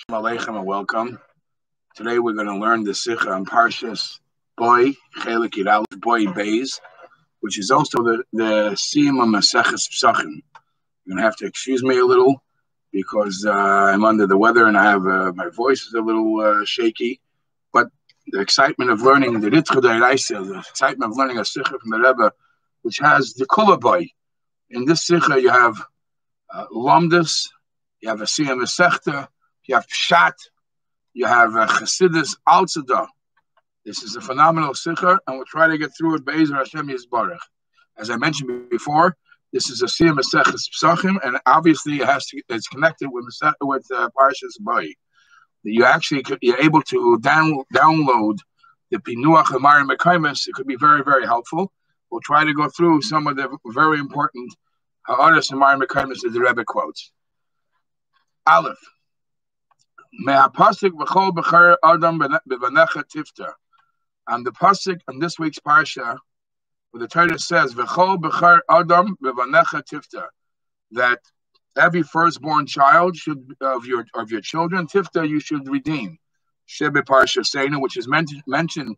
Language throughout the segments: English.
Aleichem and welcome. Today we're going to learn the Sikha on Parshas Boy, Chelik Yud Boy Beis, which is also the Siyum of Maseches Psachim. You're going to have to excuse me a little because I'm under the weather and I have my voice is a little shaky. But the excitement of learning the Ritcha D'Oraisa, the excitement of learning a Sikha from the Rebbe, which has the Kula Boy. In this Sikha you have Lomdus, you have a Siyum Masechta, you have Pshat, you have Chassidus Al-Tzada. This is a phenomenal sikha, and we'll try to get through it Be'ezer Hashem Yisbarach. As I mentioned before, this is a Siyum Maseches Psachim, and obviously it's connected with Parshas Boy. You're able to download the Pinuach and Mari Mekaimis. It could be very, very helpful. We'll try to go through some of the very important Ha'aras and Mari Mekaimis that the Rebbe quotes. Aleph. And the pasuk on this week's parsha, where the Torah says, that every firstborn child of your children, tifta, you should redeem. Shebe parsha seinu, which is mentioned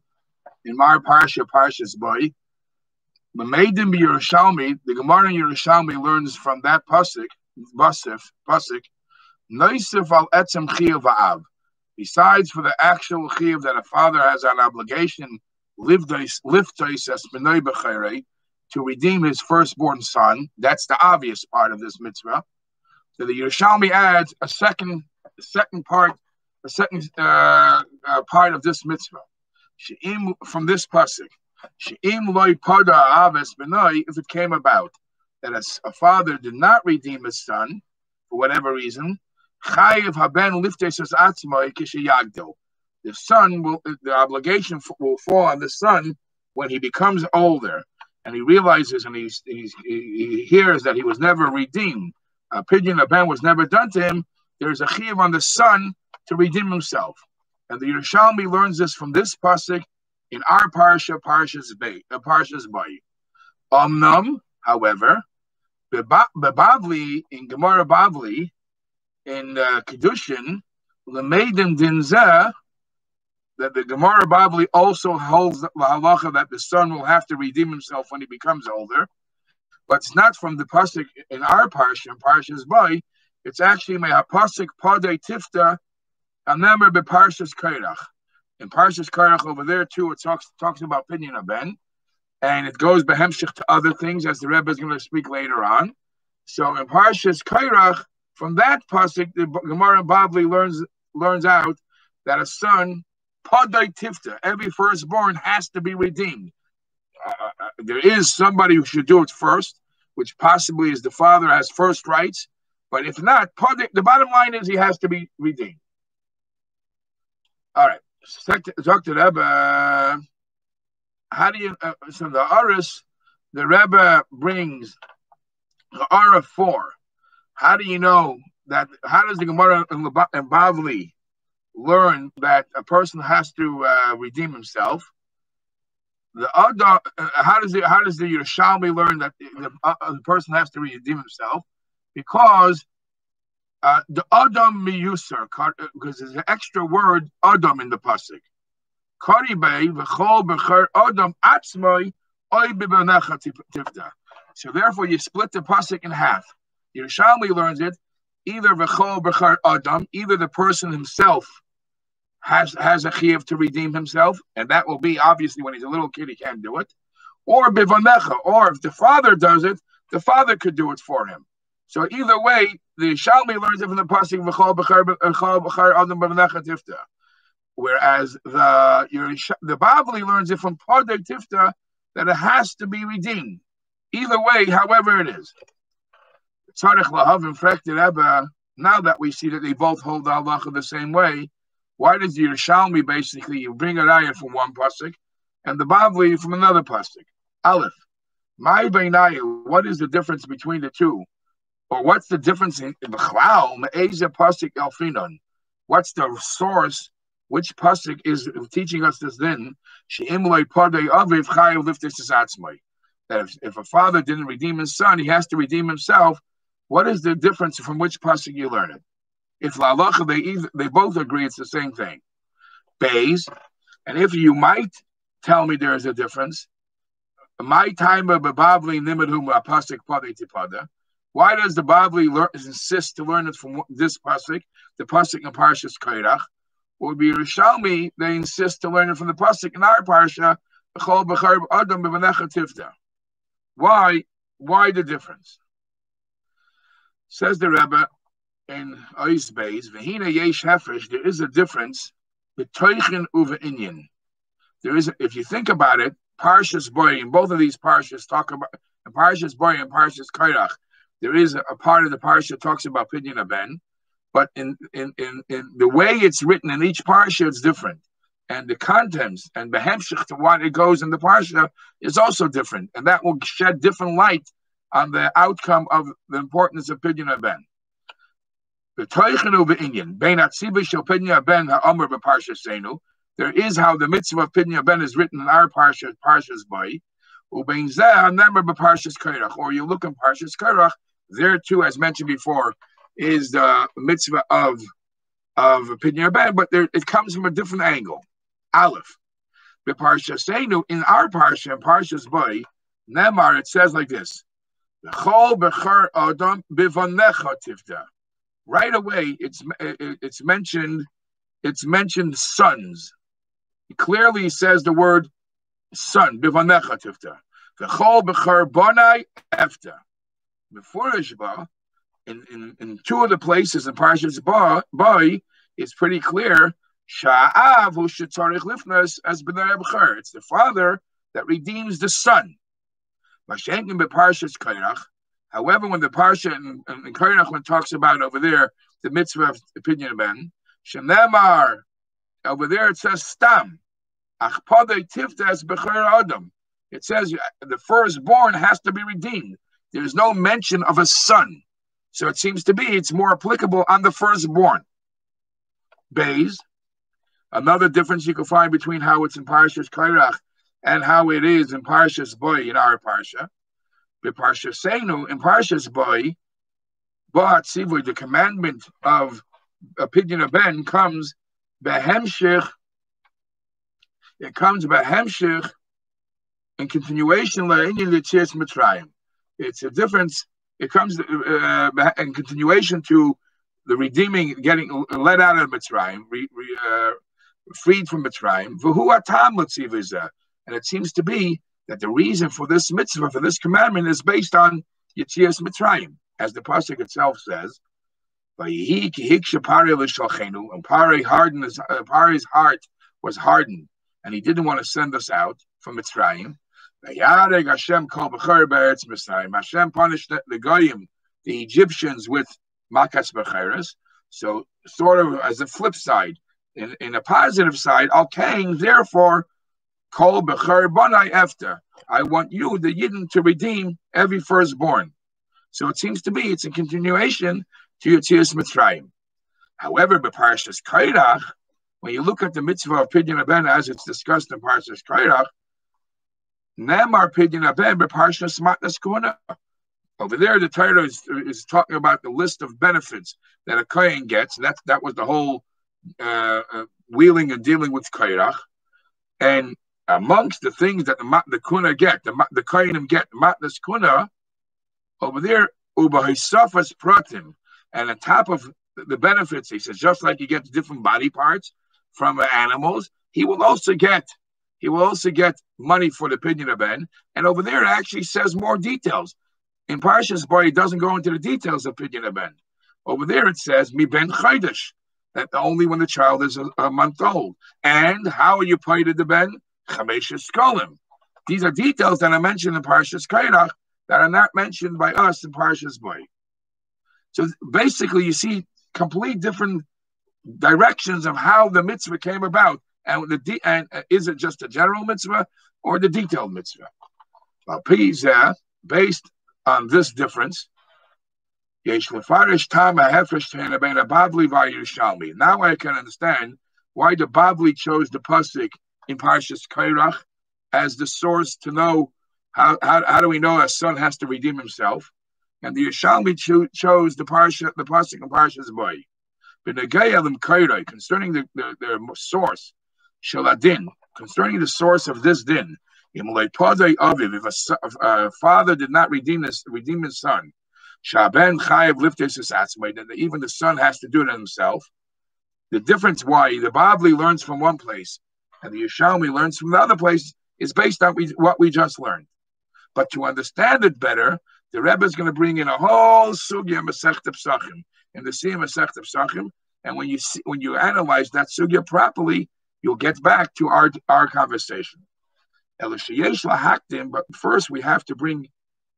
in Mar parsha, Parshas Boy. The Gemara in Yerushalmi learns from that pasuk, Noisif al etzem chiyuv ha'av. Besides for the actual chiyuv that a father has an obligation, liftois es b'noi b'chayrei, to redeem his firstborn son. That's the obvious part of this mitzvah. So the Yerushalmi adds a second part of this mitzvah. She'im, from this pasuk, she'im loy pada aves b'noi, if it came about that a father did not redeem his son for whatever reason, the obligation will fall on the son when he becomes older and he realizes and he hears that he was never redeemed. A pidyon ben was never done to him. There's a chiyuv on the son to redeem himself, and the Yerushalmi learns this from this pasuk in our parsha, Parshas Boy. However, Bebavli in Gemara Bavli. In Kedushin, Lemeidim Dinzeh, that the Gemara Bavli also holds the halacha that the son will have to redeem himself when he becomes older. But it's not from the pasuk in our parsha, Parshas Boy. It's actually my pasuk Padei Tifta, Anemer beParshas Kairach. In Parshas Kairach over there too, it talks about Pidyon Ben, and it goes behemshich to other things as the Rebbe is going to speak later on. So in Parshas Kairach, from that pasuk, the Gemara Bavli learns out that a son, padai tifta, every firstborn has to be redeemed. There is somebody who should do it first, which possibly is the father has first rights. But if not, the bottom line is he has to be redeemed. All right, talk to Rebbe. How do you? So the Aris, the Rebbe brings the Ara 4. How do you know that? How does the Gemara and Bavli learn that a person has to redeem himself? How does the Yerushalmi learn that the person has to redeem himself? Because the Adam miyusar, because there's an extra word Adam in the pasuk. Karibei v'chol b'cher Adam atzmai oy b'benecha tifta. So therefore, you split the pasuk in half. Yerushalmi learns it either v'chol b'char Adam, either the person himself has a chiyuv to redeem himself, and that will be obviously when he's a little kid he can't do it, or b'vanecha, or if the father does it, the father could do it for him. So either way, the Yerushalmi learns it from the pasuk v'chol b'char Adam b'vanecha tifta, whereas the Bavli learns it from padei tifta that it has to be redeemed. Either way, however it is. Now that we see that they both hold the halacha the same way, why does the Yerushalmi basically bring a raya from one pasuk and the Bavli from another pasuk? Aleph, what is the difference between the two? Or what's the difference in the chlal? Pasuk elfinon? What's the source? Which pasuk is teaching us this then? That if a father didn't redeem his son, he has to redeem himself. What is the difference from which pasuk you learn it? It's la'alacha. They both agree it's the same thing. Bays, and if you might tell me there is a difference, my time of Bavli nimedhum pasuk pada tipada. Why does the Bavli insist to learn it from this pasuk, the pasuk in Parshas Kairach? Or be Rishalmi, they insist to learn it from the pasuk in our parsha, B'chol b'char adam b'vanecha tifta. Why the difference? Says the Rebbe in Ois Beis, V'hina yesh hefresh, there is a difference b'toichin uve'inyan. There is, if you think about it, Parshas Boy, and both of these parshas talk about, in Parshas Boy and Parshas Kairach, there is a part of the parsha talks about Pidyon Ben, but in the way it's written in each parsha, it's different. And the contents and behemshich to what it goes in the parsha is also different. And that will shed different light on the outcome of the importance of Pidyon Ben. The Toichenu be'inyan, bein atziba shel Pidyon Ben ha'omer b'parsha seinu. There is how the mitzvah of Pidyon Ben is written in our parsha, Parshas Boy. Ubein zeh ha'nemer b'parshas Kairach. Or you look in Parshas Kairach, there too, as mentioned before, is the mitzvah of Pidyon Ben, but it comes from a different angle. Aleph. B'parsha seinu, in our parsha, in Parshas Boy, Nemar, it says like this. B'chol b'char adam b'vanecha tifta. Right away, it's mentioned sons. It clearly says the word son. B'vanecha tifta. V'chol b'char bonai efta. Before Ishba, in two of the places in Parshas Boy, it's pretty clear. Sha'av hu shetzarich lifnas as b'nei b'char. It's the father that redeems the son. Mashenkin b'Parshas Kairach. However, when the parsha in Kairach, when it talks about over there the mitzvah of Pidyon Ben, shenemar, over there it says stam, achpadei tiftas b'char adam. It says the firstborn has to be redeemed. There's no mention of a son, so it seems to be it's more applicable on the firstborn. Bays, another difference you can find between how it's in Parshas Kairach and how it is in Parshas Boy in our parsha. Parshas Seinu, in Parshas Boy, the commandment of Pidyon Ben comes behemshich. It comes behemshich in continuation la'inyan l'tzias Mitzrayim. It's a difference. It comes in continuation to the redeeming, getting let out of Mitzrayim, freed from Mitzrayim. V'hu atam l'tzivah, and it seems to be that the reason for this mitzvah, for this commandment, is based on Yetzias Mitzrayim, as the pasuk itself says. And Pari's heart was hardened, and he didn't want to send us out from Mitzrayim. Hashem punished the Goyim, the Egyptians, with Makas Becheres. So, sort of as a flip side, in a positive side, Al Kain, therefore, Kol Bechar Bonai Efta. I want you, the Yidden, to redeem every firstborn. So it seems to be it's a continuation to Yetzias Mitzrayim. However, B'Parshas Kairach, when you look at the mitzvah of Pidyon Ben as it's discussed in Parshas Kairach, Nemar Pidyon Ben B'Parshas Matnas Kuna. Over there, the Torah is talking about the list of benefits that a kohen gets, and that was the whole wheeling and dealing with Kairach. And amongst the things that the kuna get, the kohenim get, matnas kuna, over there, ubahisafas pratim, and on top of the benefits, he says, just like he gets different body parts from animals, he will also get money for the Pidyon Ben. And over there, it actually says more details. In Parshas Boy, it doesn't go into the details of Pidyon Ben. Over there, it says mi ben chaydash, that only when the child is a month old. And how are you paid the ben? Chameshes Skolim. These are details that are mentioned in Parshas Kairach that are not mentioned by us in Parshas Boy. So basically, you see complete different directions of how the mitzvah came about, and is it just a general mitzvah or the detailed mitzvah? Well, based on this difference, now I can understand why the Bavli chose the pasuk in Parshas Kairach as the source to know how do we know a son has to redeem himself, and the Yerushalmi chose the pasuk in Parshas Boy. Concerning their source, shaladin, concerning the source of this din. If a father did not redeem his son, then even the son has to do it himself. The difference why the Bavli learns from one place and the Yerushalmi learns from the other place is based on what we just learned. But to understand it better, the Rebbe is going to bring in a whole sugya Masechta Pesachim in the same Masechta Pesachim, and when you analyze that sugya properly, you'll get back to our conversation. But first we have to bring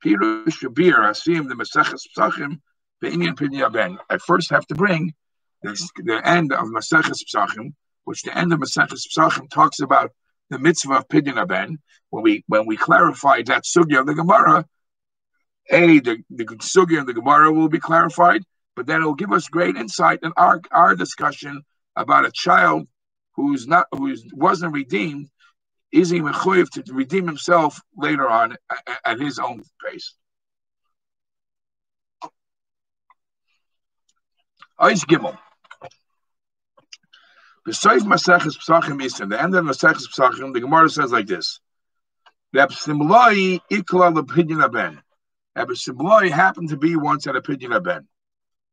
Pirush Shabir Asim the Masechta Pesachim Be'inyan Pidyon Ben. I first have to bring the end of Masechta Pesachim, which the end of Masechta Pesachim talks about the mitzvah of Pidyon Ben. When we clarify that sugya of the Gemara, the sugya of the Gemara will be clarified, but then it will give us great insight in our discussion about a child who wasn't redeemed. Is he mechuyev to redeem himself later on at his own pace? Ois Gimel. Besides Maseches Pesachim is in the end of Maseches Pesachim, the Gemara says like this: Reb Simlai ikla lepidyon ben. Reb Simlai happened to be once at a pidyon ben.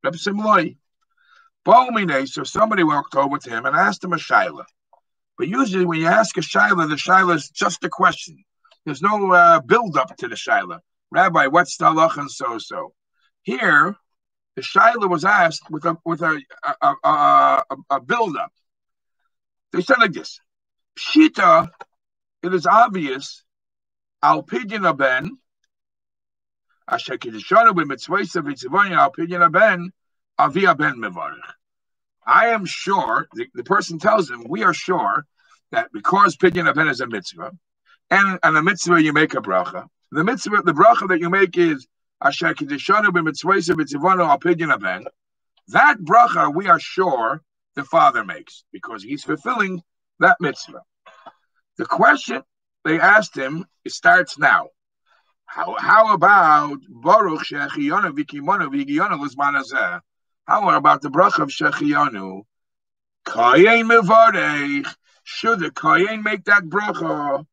Reb Simlai, so somebody walked over to him and asked him a shaila. But usually when you ask a shaila, the shaila is just a question. There's no build-up to the shaila. Rabbi, what's the halacha and so-so? Here, the shaila was asked with a build-up. They said like this: Pshita, it is obvious, al pidyon ben, asher kiddushanu b'mitzvaysa v'tzivanya al pidyon ben, avi ben mevarich. I am sure, the person tells him, we are sure that because Pidyon Ben is a mitzvah, and a mitzvah you make a bracha, the bracha that you make is Asher Kiddushanu b'mitzvaysa v'tzivanu al Pidyon Ben. That bracha we are sure the father makes because he's fulfilling that mitzvah. The question they asked him, it starts now. How about Baruch Shechiyanu v'kimonu v'higiyanu l'zman hazeh? How about the bracha of Shechiyanu? Kayin mevarech. Should the Kayin make that bracha?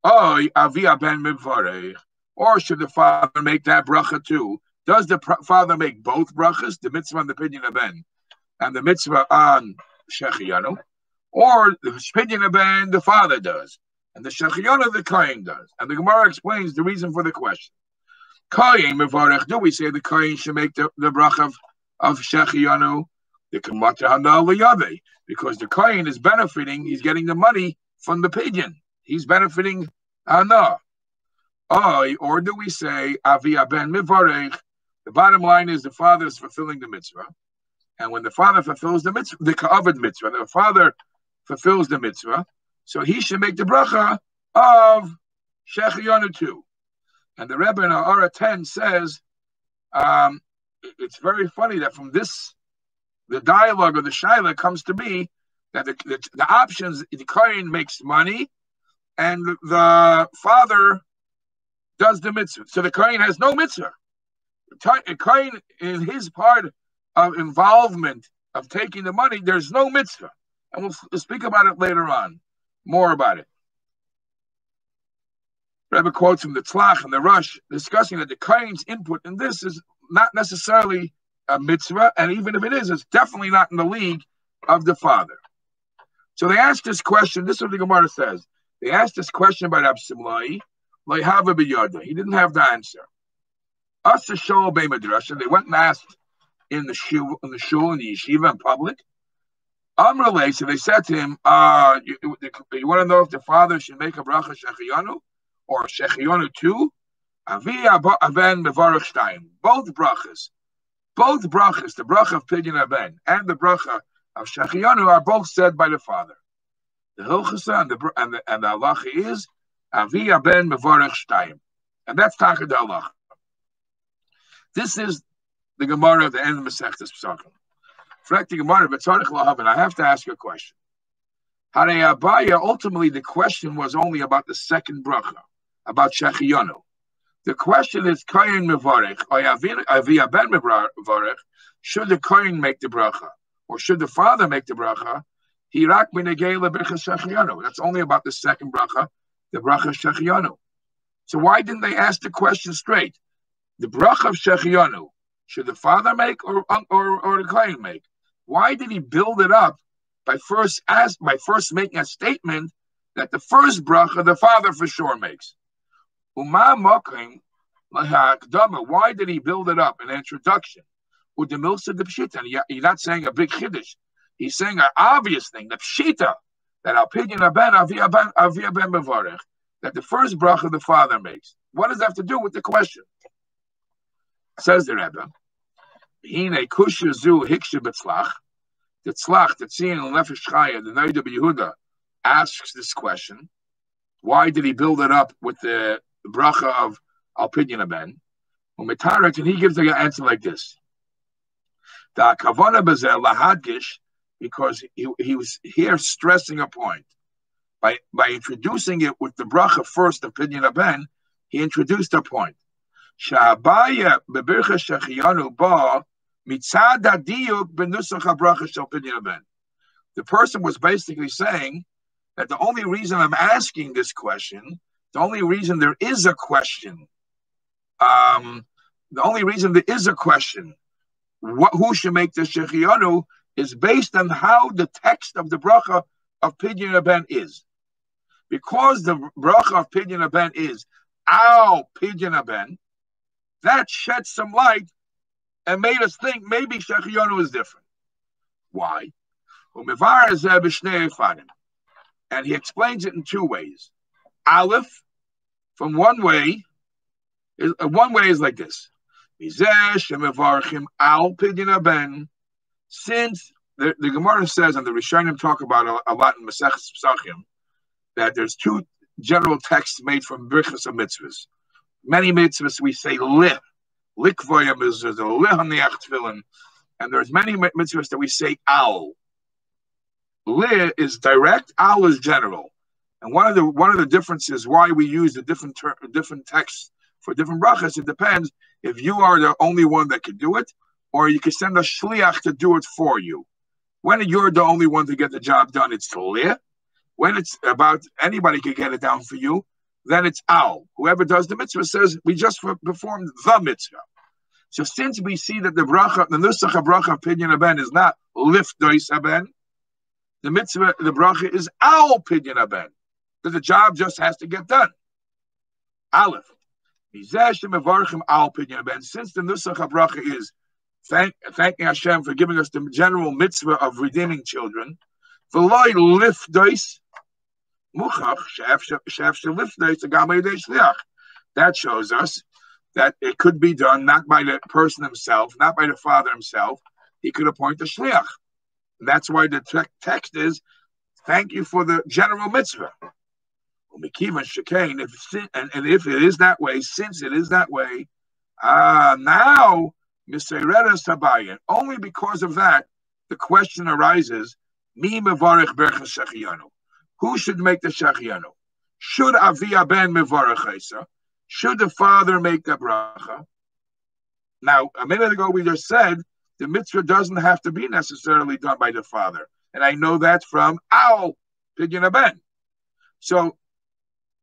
Oy avia ben mevarech. Or should the father make that bracha too? Does the father make both brachas, the mitzvah on the Pidyon Ben and the mitzvah on Shechiyanu? Or the Pidyon Ben the father does, and the Shechiyanu the Kayin does? And the Gemara explains the reason for the question. Kayin mevarech. Do we say the Kayin should make the bracha of Shechiyanu, the Kamata Hanal Yave, because the Kohen is benefiting, he's getting the money from the Pidyon. He's benefiting Hana. Or do we say Avi Ben Mivarech? The bottom line is the father is fulfilling the mitzvah. And when the father fulfills the mitzvah, the Ka'avad mitzvah, the father fulfills the mitzvah, so he should make the bracha of Shechiyanu too. And the Rebbe in Ara 10 says, it's very funny that from this, the dialogue of the shaila comes to be that the options, the Kohen makes money and the father does the mitzvah. So the Kohen has no mitzvah. The Kohen, in his part of involvement of taking the money, there's no mitzvah. And we'll speak about it later on, more about it. Rebbe quotes from the Tlach and the Rush discussing that the Kohen's input in this is not necessarily a mitzvah, and even if it is, it's definitely not in the league of the father. So they asked this question. This is what the Gemara says. They asked this question about Absimlai. He didn't have the answer. They went and asked in the shul, in the yeshiva, in public. So they said to him, you want to know if the father should make a bracha Shechiyanu or Shechiyanu too? Both brachas, the bracha of Pidyon Ben and the bracha of Shechiyanu are both said by the father. The Hilchasa and the halacha is Avia Ben Mevarech Shtayim, and that's Taka the halacha. This is the Gemara at the end of Masechtas Pesachim. The Gemara, and I have to ask you a question. Ultimately, the question was only about the second bracha, about Shechiyanu. The question is Kohen Mevarech, or Avia Ben Mevarech, should the Kohen make the bracha? or should the father make the bracha, hirak minegei leberachas shechianu. That's only about the second bracha, the bracha shechianu. So why didn't they ask the question straight? The bracha of shechianu, should the father make or the kohen make? Why did he build it up by first making a statement that the first bracha the father for sure makes? Why did he build it up in an introduction? He's not saying a big chiddush. He's saying an obvious thing, the pshita, that al pidyon ben avia ben mevorech, that the first bracha the father makes. What does that have to do with the question? Says the Rebbe, Hine kusha zu hiksha betzlach. The tzlach, the tzin and nefesh chaya, the Noda B'Yehuda, asks this question. Why did he build it up with the bracha of al pidyon ben? And he gives the answer like this. The kavana bezel lahadgish, because he was here stressing a point. By introducing it with the bracha first of pidyon ben, he introduced a point. Sha'abaya bebircha shechianu ba mitzad hadiyuk benusach habracha shel pidyon ben. The person was basically saying that the only reason I'm asking this question, the only reason there is a question, who should make the shechianu, is based on how the text of the bracha of pidyon ben is. Because the bracha of pidyon ben is al pidyon ben, that shed some light and made us think maybe shechianu is different. Why? And he explains it in two ways. Aleph, from one way is like this. Since the Gemara says, and the Rishonim talk about a lot in Maseches Pesachim, that there's two general texts made from birchas of mitzvahs. Many mitzvahs we say lih. Likvoyam is the lih on the tefillin, and there's many mitzvahs that we say al. Lih is direct, al is general. And one of the differences why we use the different texts for different brachas, it depends if you are the only one that can do it, or you can send a shliach to do it for you. When you're the only one to get the job done, it's lih. When it's about anybody can get it down for you, then it's al. Whoever does the mitzvah says, we just performed the mitzvah. So since we see that the bracha, the nusach bracha of pidyon ben is not lifdois haben, the mitzvah, the bracha is al pidyon ben, because the job just has to get done. Aleph. Since the nusach bracha is thanking Hashem for giving us the general mitzvah of redeeming children, v'loy lifdois. That shows us that it could be done not by the person himself, not by the father himself. He could appoint a shliach. And that's why the text is, thank you for the general mitzvah. And if it is that way, since it is that way, now, only because of that, the question arises, Mi mevarich berachas shechianu. Who should make the shechianu? Should Avia ben mevarachesa? Should the father make the bracha? Now, a minute ago we just said the mitzvah doesn't have to be necessarily done by the father, and I know that from al pidyon ben. So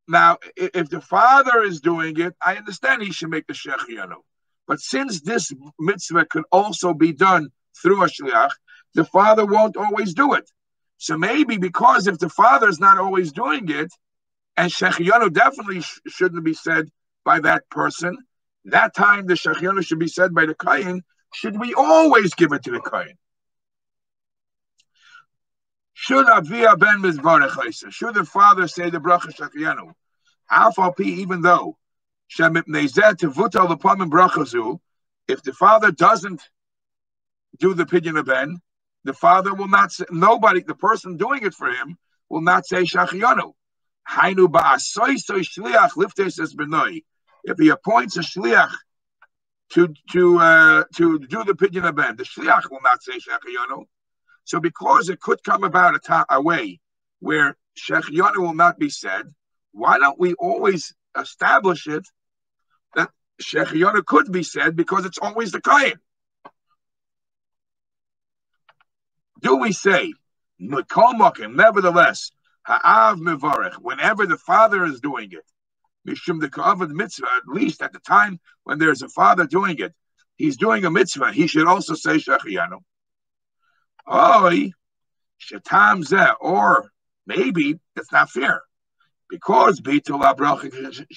now, if the father is doing it, I understand he should make the shechianu. But since this mitzvah could also be done through a shliach, the father won't always do it. So maybe because if the father is not always doing it, and shechianu definitely shouldn't be said by that person, that time the shechianu should be said by the kohen. Should we always give it to the kohen? Should Avia ben mizvarech? Should the father say the bracha shechianu? Alpha P, even though if the father doesn't do the pidyon ben, the father will not say, nobody, the person doing it for him, will not say shechianu. If he appoints a shliach to do the pidyon ben, the shliach will not say shechianu. So because it could come about a way where shechianu will not be said, why don't we always establish it that shechianu could be said, because it's always the kohen. Do we say, nevertheless, ha'av mevarech, whenever the father is doing it, mishum the ka'avad mitzvah, at least at the time when there's a father doing it, he's doing a mitzvah, he should also say Shechiyanu. Oy, shetam zeh, or maybe it's not fair. Because bitul habracha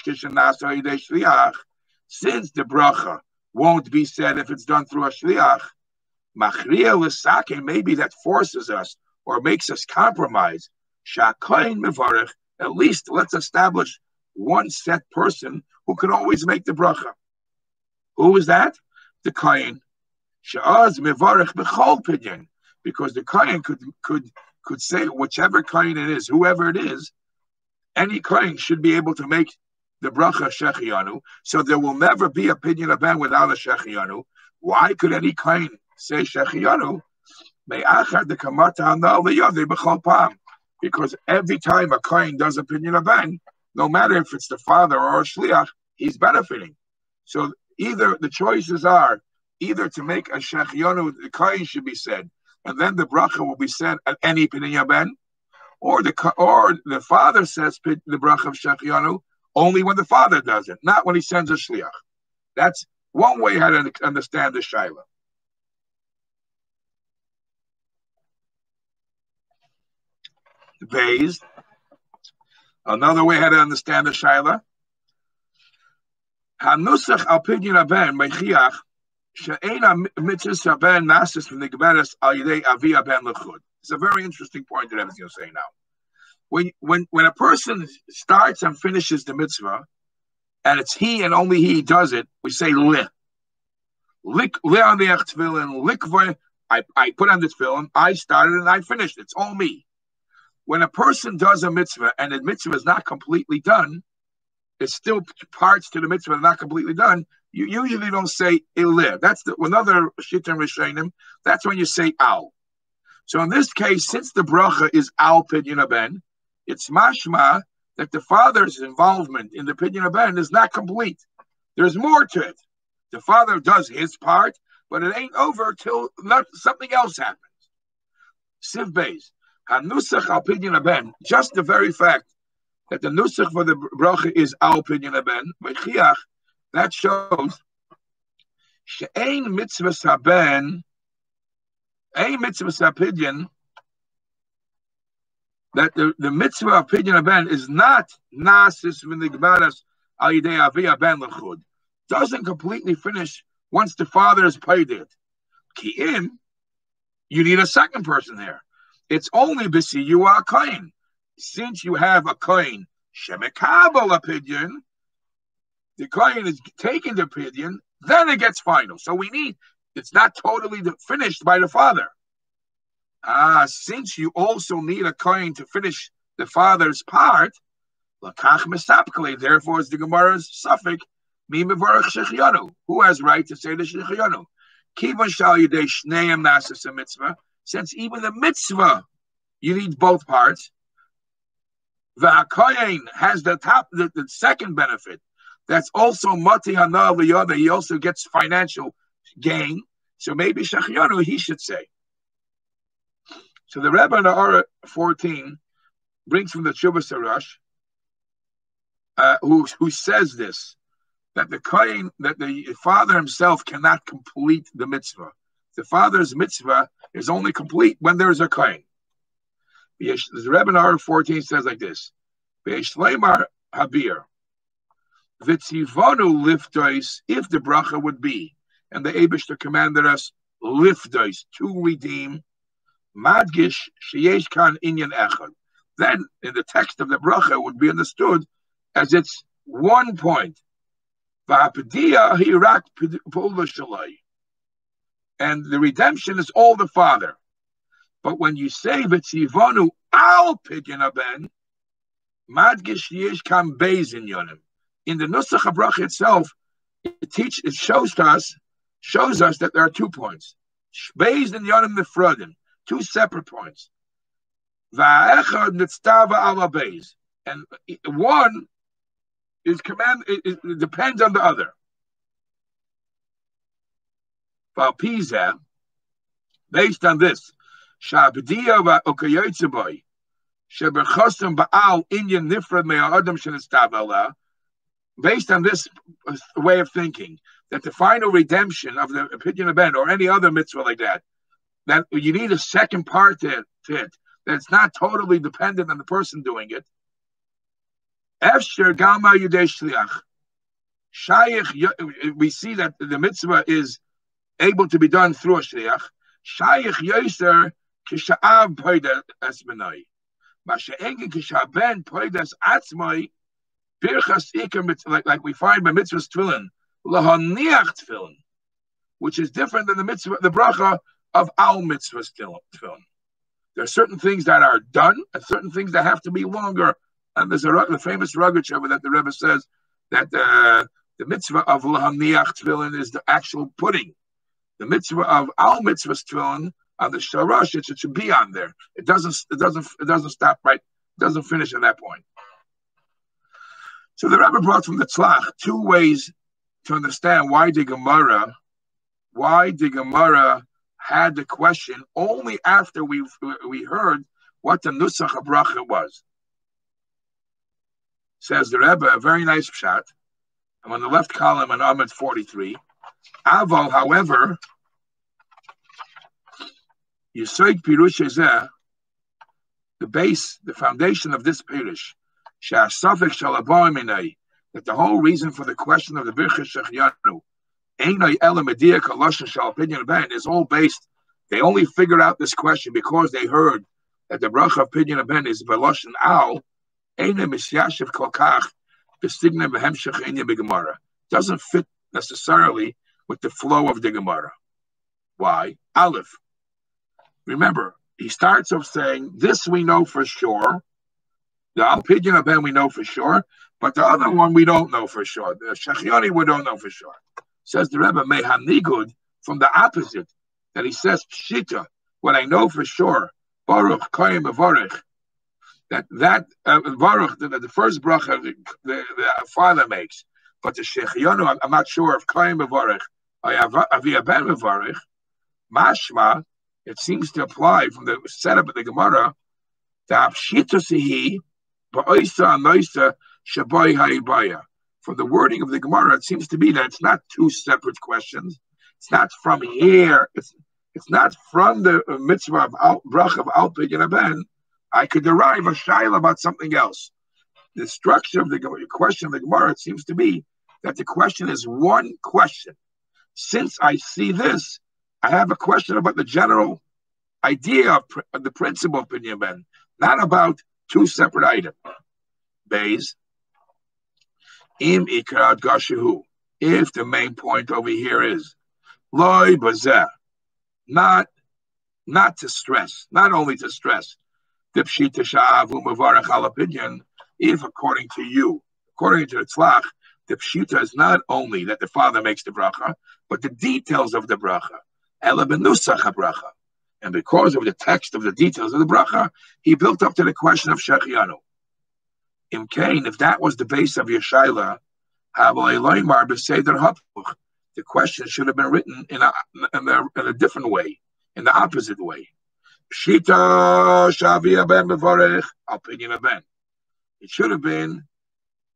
kishenasa yidei shliach, since the bracha won't be said if it's done through a shliach, machriya l'sake, maybe that forces us or makes us compromise. Shakayin mevarech, at least let's establish one set person who can always make the bracha. Who is that? The kohen. She'az mevarech b'chol pidyon, because the kohen could say whichever kohen it is, whoever it is, any kohen should be able to make the bracha Shechiyanu, so there will never be a pidyon aben without a Shechiyanu. Why could any kohen say Shechiyanu? Because every time a kohen does a pidyon aben, no matter if it's the father or a shliach, he's benefiting. So either the choices are either to make a Shechiyanu, the kohen should be said, and then the bracha will be said at any pidyon aben, or the father says the bracha of Shechiyanu only when the father does it, not when he sends a shliach. That's one way how to understand the shaila. Based. Another way how to understand the shaila. Hanusach al pidyon aben mechiach she'ena mitzvah aben nasis v'nigberes al yidei avi aben lechud. It's a very interesting point that everything you're saying now. When a person starts and finishes the mitzvah, and it's he and only he does it, we say li. Lik on the tefillin, lik. I put on the tefillin, I started and I finished. It's all me. When a person does a mitzvah and the mitzvah is not completely done, it's still parts to the mitzvah that are not completely done, you usually don't say ilih. That's another shittim rishonim. That's when you say al. So in this case, since the bracha is al pidyon aben, it's mashma that the father's involvement in the pidyon aben is not complete. There's more to it. The father does his part, but it ain't over till something else happens. Siv Beis, hanusach al pidyon aben, just the very fact that the nusach for the bracha is al pidyon aben, mechiach, that shows she'ein mitzvah saben, ein mitzvah sapidyon, that the mitzvah of pidyon aben is not nasis v'nigbaras al yidei avi aben lechud, doesn't completely finish once the father is paid it. Ki'im, you need a second person there. It's only b'siyu ha'kohen. Since you have a kohen shemekabel a pidyon, the kohen is taking the pidyon, then it gets final. So it's not totally finished by the father. Since you also need a kohen to finish the father's part, lakach mesapkele, therefore is the Gemara's suffix, mi mevarach Shechiyanu. Who has right to say the Shechiyanu? Kivan shal yidei shneim nasis a mitzvah, since even the mitzvah, you need both parts. The kohen has the second benefit. That's also mati hana v'yoda. He also gets financial gain. So maybe Shechiyanu he should say. So the Rebbe in the Aura 14 brings from the Tshuva Sarash, who says this, that the kohen, that the father himself cannot complete the mitzvah. The father's mitzvah is only complete when there is a kohen. The Rebbe in the Aura 14 says like this: Ve'eshleimar habir, v'tzivonu liftois, if the bracha would be, and the Eibishter commanded us liftois, to redeem, madgish sheyesh kan inyan echad. Then in the text of the bracha would be understood as it's one point. Va'apediya hirak pula shalai, and the redemption is all the father. But when you say v'tzivonu al pidyon aben, madgish sheyesh kan beis inyanim. In the nusach bracha itself, it shows us that there are 2 points. Beis inyanim nefradim. 2 separate points. And one is it depends on the other. Based on this, Shabdiya va okayotzaboy. Sheberchostem ba'al inyan nifrad me'adam shenistabala. Based on this way of thinking, that the final redemption of the Pidyon Ben or any other mitzvah like that, that you need a second part to it, that it's not totally dependent on the person doing it. Efsher Gama Yudei Shliach. We see that the mitzvah is able to be done through a shliach. Shayich Yoser Kisha'av Poidas Esmenoi. Masha'engen Kisha'ben Poidas Atzmoi. Birchas Iker, like we find by mitzvah's tefillin, lahaniach tefillin, which is different than the mitzvah, the bracha of al mitzvah's tefillin. There are certain things that are done and certain things that have to be longer. And there's the famous Rogachover that the Rebbe says that the mitzvah of lahaniach tefillin is the actual pudding. The mitzvah of al mitzvah's tefillin on the sharash, it should be on there. It doesn't stop right. It doesn't finish at that point. So the Rebbe brought from the Tzlach two ways to understand why the Gemara had the question only after we heard what the Nusach HaBracha was. Says the Rebbe, a very nice pshat. I'm on the left column on Amud 43. Avo, however, Yisoid Pirush Ezeh, the base, the foundation of this Pirush, that the whole reason for the question of the Birchas Shechianu is all based, they only figured out this question because they heard that the bracha of Pidyon Ben is Beloshen Al, doesn't fit necessarily with the flow of the Gemara. Why? Aleph. Remember, he starts off saying, this we know for sure. The Al-Pidyon Ben we know for sure, but the other one we don't know for sure. The Shechiani we don't know for sure. Says the Rebbe, Mehanigud, from the opposite, that he says, Pshita, what I know for sure, Baruch, Koyim, Baruch, that Baruch, the first bracha the father makes, but the Shechianu, I'm not sure if Koyim, Baruch, Aviyah Ben, Baruch, Mashma, it seems to apply from the setup of the Gemara, the Pshita Sihi, from the wording of the Gemara, it seems to be that it's not two separate questions. It's not from here. It's not from the mitzvah of bracha of Al Pidyon Ben. I could derive a shaila about something else. The structure of the question of the Gemara, it seems to be that the question is one question. Since I see this, I have a question about the general idea of the principle of Pidyon Ben, not about two separate items. Bays. Im ikrad gashu. If the main point over here is loy bazeh, not to stress, not only to stress the pshita sha'avu mavarach al pidyon. If according to the tzlach, the pshita is not only that the father makes the bracha, but the details of the bracha. Ela benusach habracha. And because of the text of the details of the bracha, he built up to the question of Shechianu. If that was the base of your shaila, the question should have been written in a different way, in the opposite way. Pshita Shavia Ben Mevarech Al Pidyon Ben. It should have been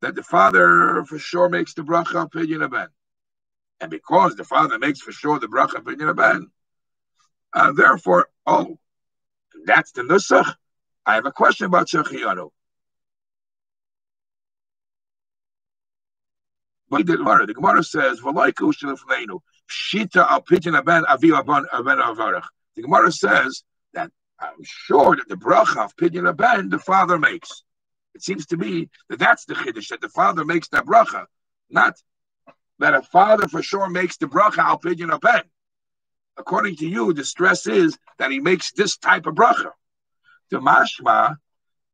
that the father for sure makes the bracha Al Pidyon Ben, and because the father makes for sure the bracha Al Pidyon Ben, therefore, that's the nusach. I have a question about Shechianu. But the Gemara says, Pshita Al Pidyon Ben Avi Ben Avarach. The Gemara says that I'm sure that the bracha of Pidyon Ben the father makes. It seems to me that that's the chiddush, that the father makes that bracha, not that a father for sure makes the bracha Al Pidyon Ben. According to you, the stress is that he makes this type of bracha. The mashma,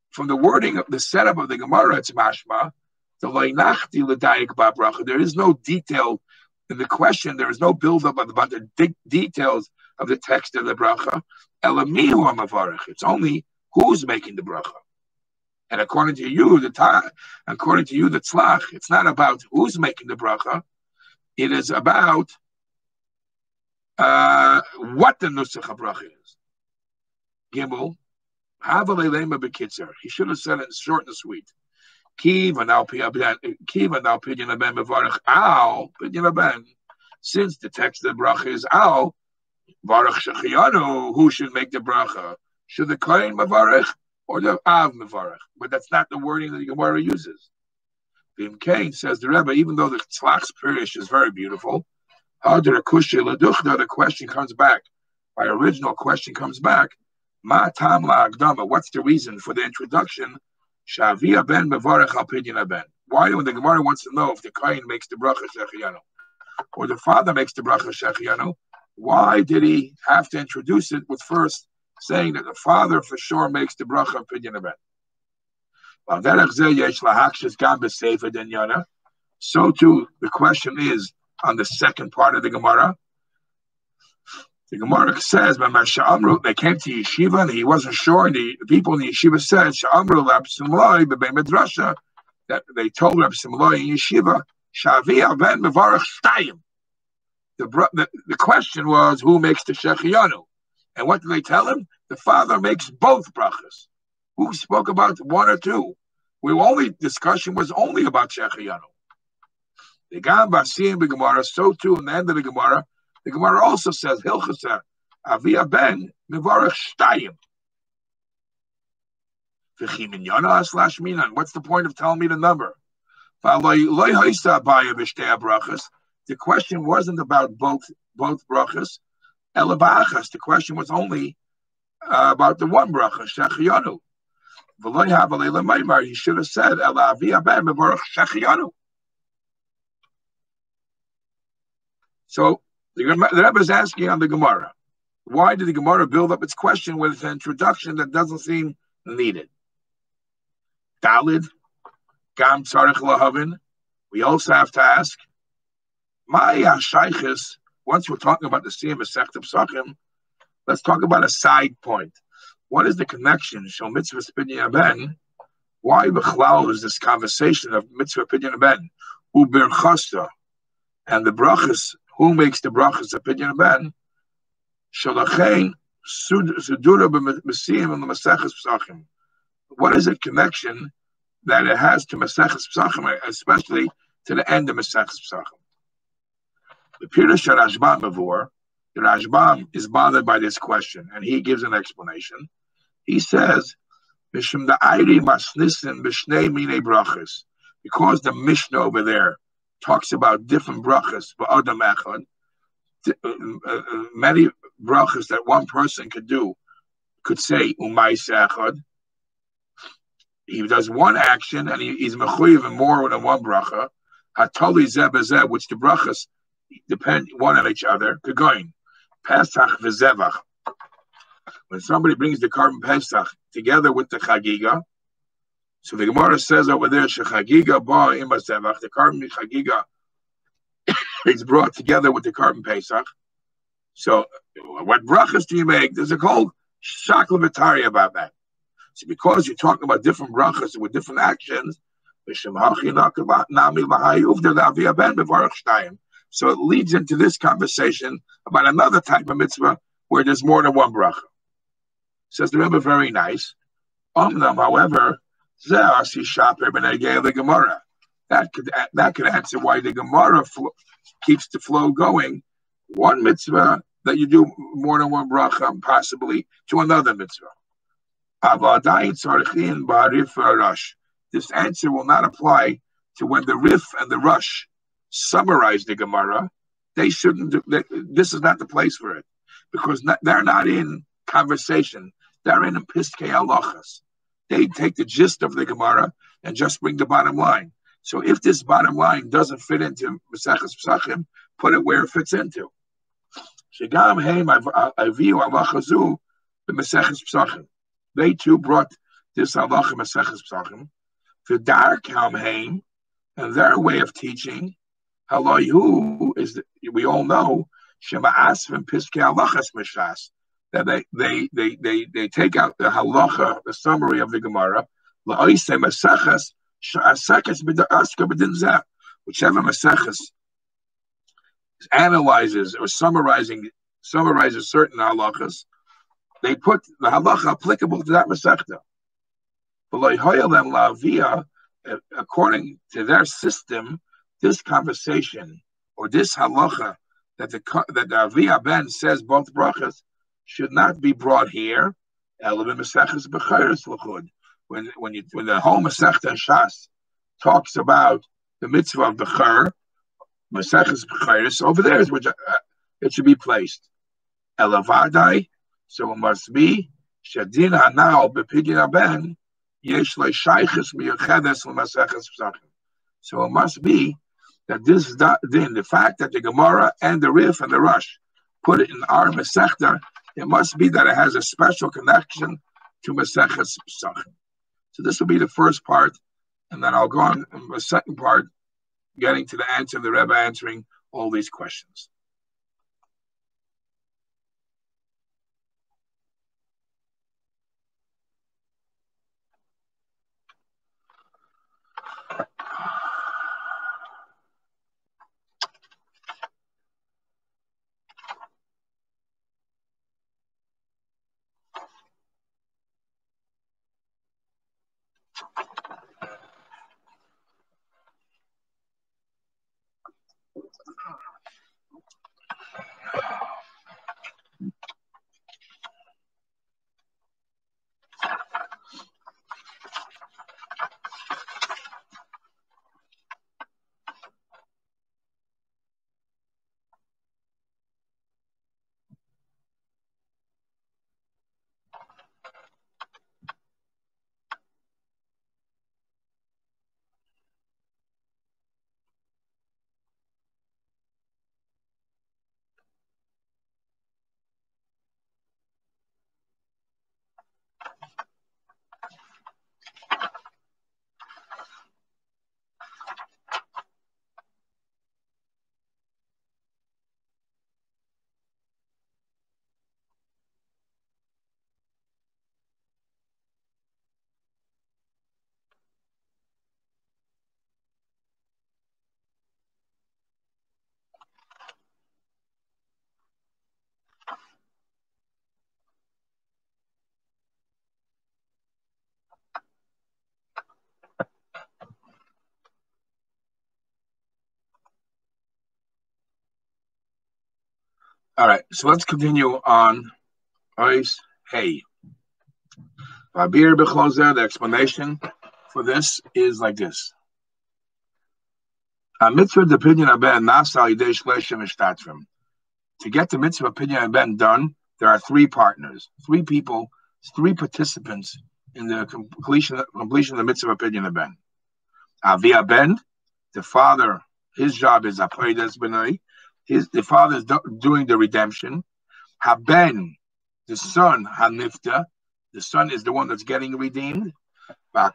from the wording of the setup of the Gemara, it's mashma. The loynachti l'dayik ba'bracha. There is no detail in the question. There is no build-up about the details of the text of the bracha. Elamihu ha'mavarech. It's only who's making the bracha. And according to you, the tzlach, it's not about who's making the bracha. It is about what the nusach habracha is. Gimel, Havalelema Bekitzer. He should have said it short and sweet. Kiva now Pidyon Aben Mevarach Al Pidyon Aben. Since the text of the bracha is Al, Varach Shechianu, who should make the bracha? Should the Kohen Mevarach or the Av Mevarach? But that's not the wording that the Gemara uses. Vim Kain says the Rebbe, even though the Tzlach's Pirish is very beautiful, the question comes back. My original question comes back. Ma tam la'agdama. What's the reason for the introduction? Shavia ben mevarech al pidyon ben. Why, when the Gemara wants to know if the Kohen makes the bracha shechianu or the father makes the bracha shechianu, why did he have to introduce it with first saying that the father for sure makes the bracha pidyon ben? So too, the question is on the second part of the Gemara. The Gemara says, when they came to yeshiva and he wasn't sure, and the people in the yeshiva said, that they told Reb Simloi in yeshiva, the question was, who makes the shechianu? And what did they tell him? The father makes both brachas. Who spoke about one or two? Discussion was only about shechianu. The Gam Basim the Gemara, so too in the end of the Gemara also says Hilchasa Avia ben Mivarach Shtayim. What's the point of telling me the number? The question wasn't about both brachas. The question was only about the one bracha, Shechianu. He should have said Avia ben Mivarach Shechianu. So the Rebbe is asking on the Gemara, why did the Gemara build up its question with an introduction that doesn't seem needed? Dalid, Gam Tzarech Lahavin. We also have to ask, Maya Shaychis. Once we're talking about the Siyam Masechta Pesachim, let's talk about a side point. What is the connection? Shel Mitzvah Pidyon Ben. Why Bechlal is this conversation of Mitzvah Pidyon Ben? Uber Chasta and the brachas. Who makes the brachas of Pidyon Ben? Shalachein Sudura b'Masiyim and the Maseches Pesachim. What is the connection that it has to Maseches Pesachim, especially to the end of Maseches Pesachim? The Pirush Rashbam Mavur, the Rashbam is bothered by this question, and he gives an explanation. He says, Mishum da'ayri masnisin b'shnei minei brachas, because the Mishnah over there talks about different brachas, ba'adam echad, many brachas that one person could say umayis echad. He does one action and he's mechuyev in more than one bracha. Hatoli zeh b'zeh, which the brachas depend one on each other. Kegoin Pesach v'zevach. When somebody brings the carbon Pesach together with the chagiga, so the Gemara says over there, shechagiga ba ima zevach, the carbon chagiga is brought together with the carbon Pesach. So what brachas do you make? There's a whole shakla about that. So because you're talking about different brachas with different actions, so it leads into this conversation about another type of mitzvah where there's more than one bracha. Says the Rebbe, very nice. However, that could answer why the Gemara keeps the flow going. One mitzvah that you do more than one bracha, possibly to another mitzvah. This answer will not apply to when the Rif and the Rush summarize the Gemara. They shouldn't do. This is not the place for it, because they're not in conversation. They're in Piskei Halachas. They take the gist of the Gemara and just bring the bottom line. So if this bottom line doesn't fit into Maseches Pesachim, put it where it fits into. Shegam heim aviu halachazu b'Maseches Pesachim. They too brought this halacha Maseches Pesachim. For dar kam heim, and their way of teaching, halayu is that we all know shema asvim piskei halachas mishas, that they take out the halacha, the summary of the Gemara, la'oisei Maseches shasakas b'da'aska b'dinzeh, whichever Maseches analyzes or summarizes certain halachas, they put the halacha applicable to that Masechta. According to their system, this conversation or this halacha that the Avia Ben says both brachas should not be brought here. When the whole Masechta Shas talks about the mitzvah of Bechor, Maseches Becharis, over there is which it should be placed. Elavadai, so it must be Shadin Hanal Bepidin Ben Yesh Shaychus Miyuchedes L'Maseches Pesachim. So it must be that this din, the fact that the Gemara and the Rif and the Rush put it in our Masechta, it must be that it has a special connection to Maseches Pesachim. So this will be the first part, and then I'll go on in the second part, getting to the answer of the Rebbe answering all these questions. All right, so let's continue on Ois Hey. The explanation for this is like this. To get the mitzvah opinion of Ben done, there are three partners, three people, three participants in the completion of the mitzvah opinion of Ben. Avia Ben, the father, his job is Apoides Benoi. The father is doing the redemption. Haben, the son, Hanifta, the son is the one that's getting redeemed. And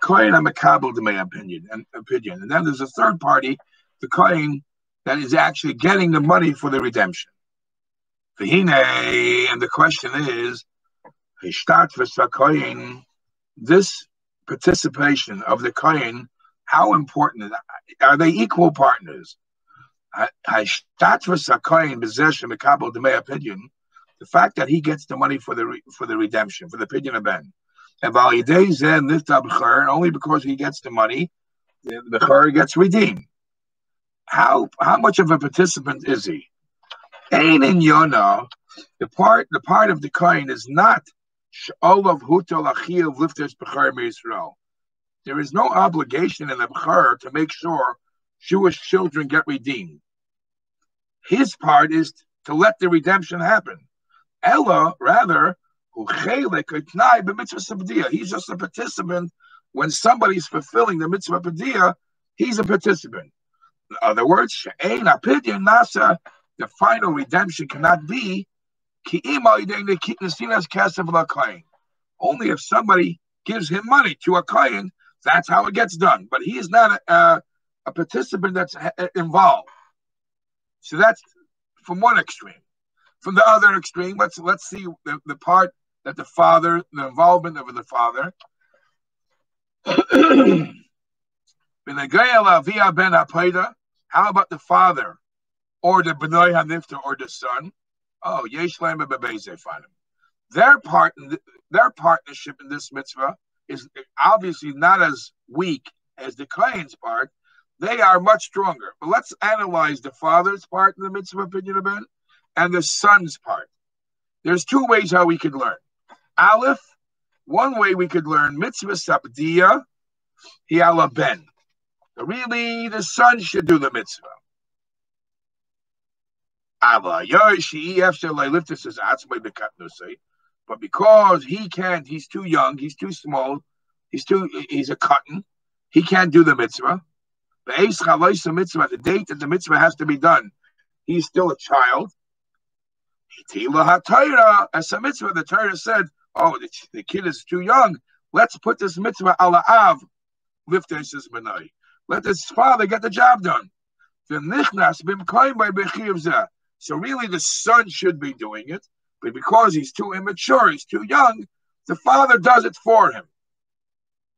then there's a third party, the Kohen, that is actually getting the money for the redemption. And the question is, this participation of the Kohen, how important is that? Are they equal partners? The fact that he gets the money for the redemption, for the pidyon of Ben, and only because he gets the money, the Bechor gets redeemed. How much of a participant is he? Ein in Yonah, the part of the Kohen is not Olav Hutol Achiv Lifters Bechor Yisrael. There is no obligation in the Bechor to make sure Jewish children get redeemed. His part is to let the redemption happen. Ella, rather, he's just a participant. When somebody's fulfilling the mitzvah padiyah, he's a participant. In other words, the final redemption cannot be only if somebody gives him money to a kohen. That's how it gets done. But he is not a participant that's involved. So that's from one extreme. From the other extreme, let's see the part that the father, the involvement of the father. How about the father, or the B'nai HaNifta, or the son? Oh, their partnership in this mitzvah is obviously not as weak as the Kohen's part. They are much stronger. But let's analyze the father's part in the mitzvah opinion ben and the son's part. There's two ways how we could learn. Aleph, one way we could learn mitzvah sabdiya hi'ala ben. Really, the son should do the mitzvah. But because he can't, he's too young, he's too small, he's a cotton, he can't do the mitzvah. The date that the mitzvah has to be done, he's still a child. As a mitzvah, the Torah said, oh, the kid is too young. Let's put this mitzvah ala av, let his father get the job done. So really the son should be doing it, but because he's too immature, he's too young, the father does it for him.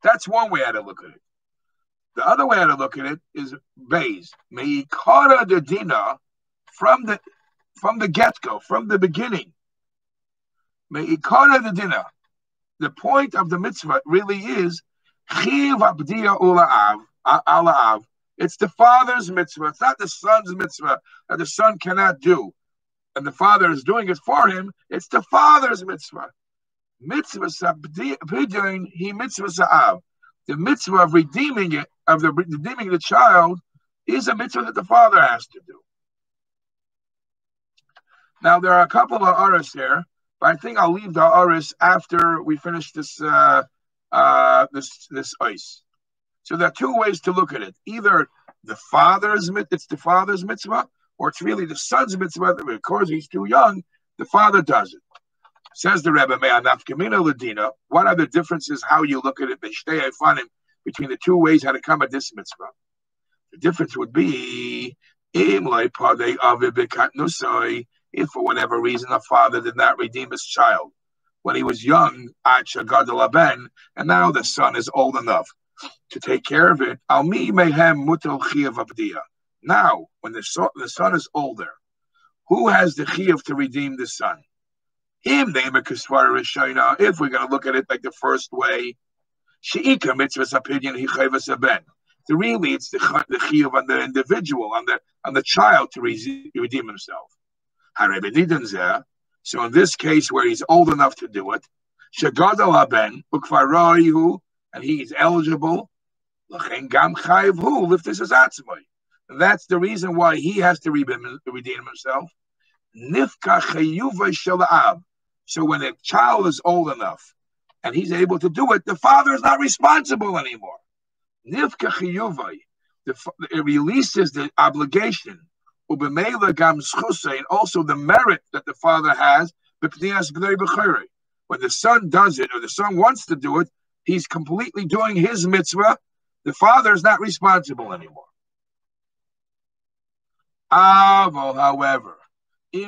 That's one way how to look at it. The other way how to look at it is Beis. Meikara the dina from the get-go, from the beginning. Meikara the dina. The point of the mitzvah really is chiv abdiya ula'av. It's the father's mitzvah. It's not the son's mitzvah that the son cannot do, and the father is doing it for him. It's the father's mitzvah. Mitzvah sabdiyin he mitzvah sa'av. The mitzvah of redeeming the child is a mitzvah that the father has to do. Now there are a couple of aris here, but I think I'll leave the aris after we finish this this ice. So there are two ways to look at it. Either it's the father's mitzvah, or it's really the son's mitzvah. Because he's too young, the father does it. Says the Rebbe, Ladina. What are the differences how you look at it? Between the two ways how to come at this mitzvah. The difference would be if for whatever reason the father did not redeem his child when he was young, and now the son is old enough to take care of it. Now, when the son is older, who has the chiyuv to redeem the son? Him, if we're going to look at it like the first way, she'ika mitzvah's opinion, really it's the chiyuv on the individual, on the child to redeem himself. So in this case, where he's old enough to do it, and he is eligible, and that's the reason why he has to redeem himself. So when a child is old enough and he's able to do it, the father is not responsible anymore. It releases the obligation, and also the merit that the father has. When the son does it, or the son wants to do it, he's completely doing his mitzvah. The father is not responsible anymore. However, but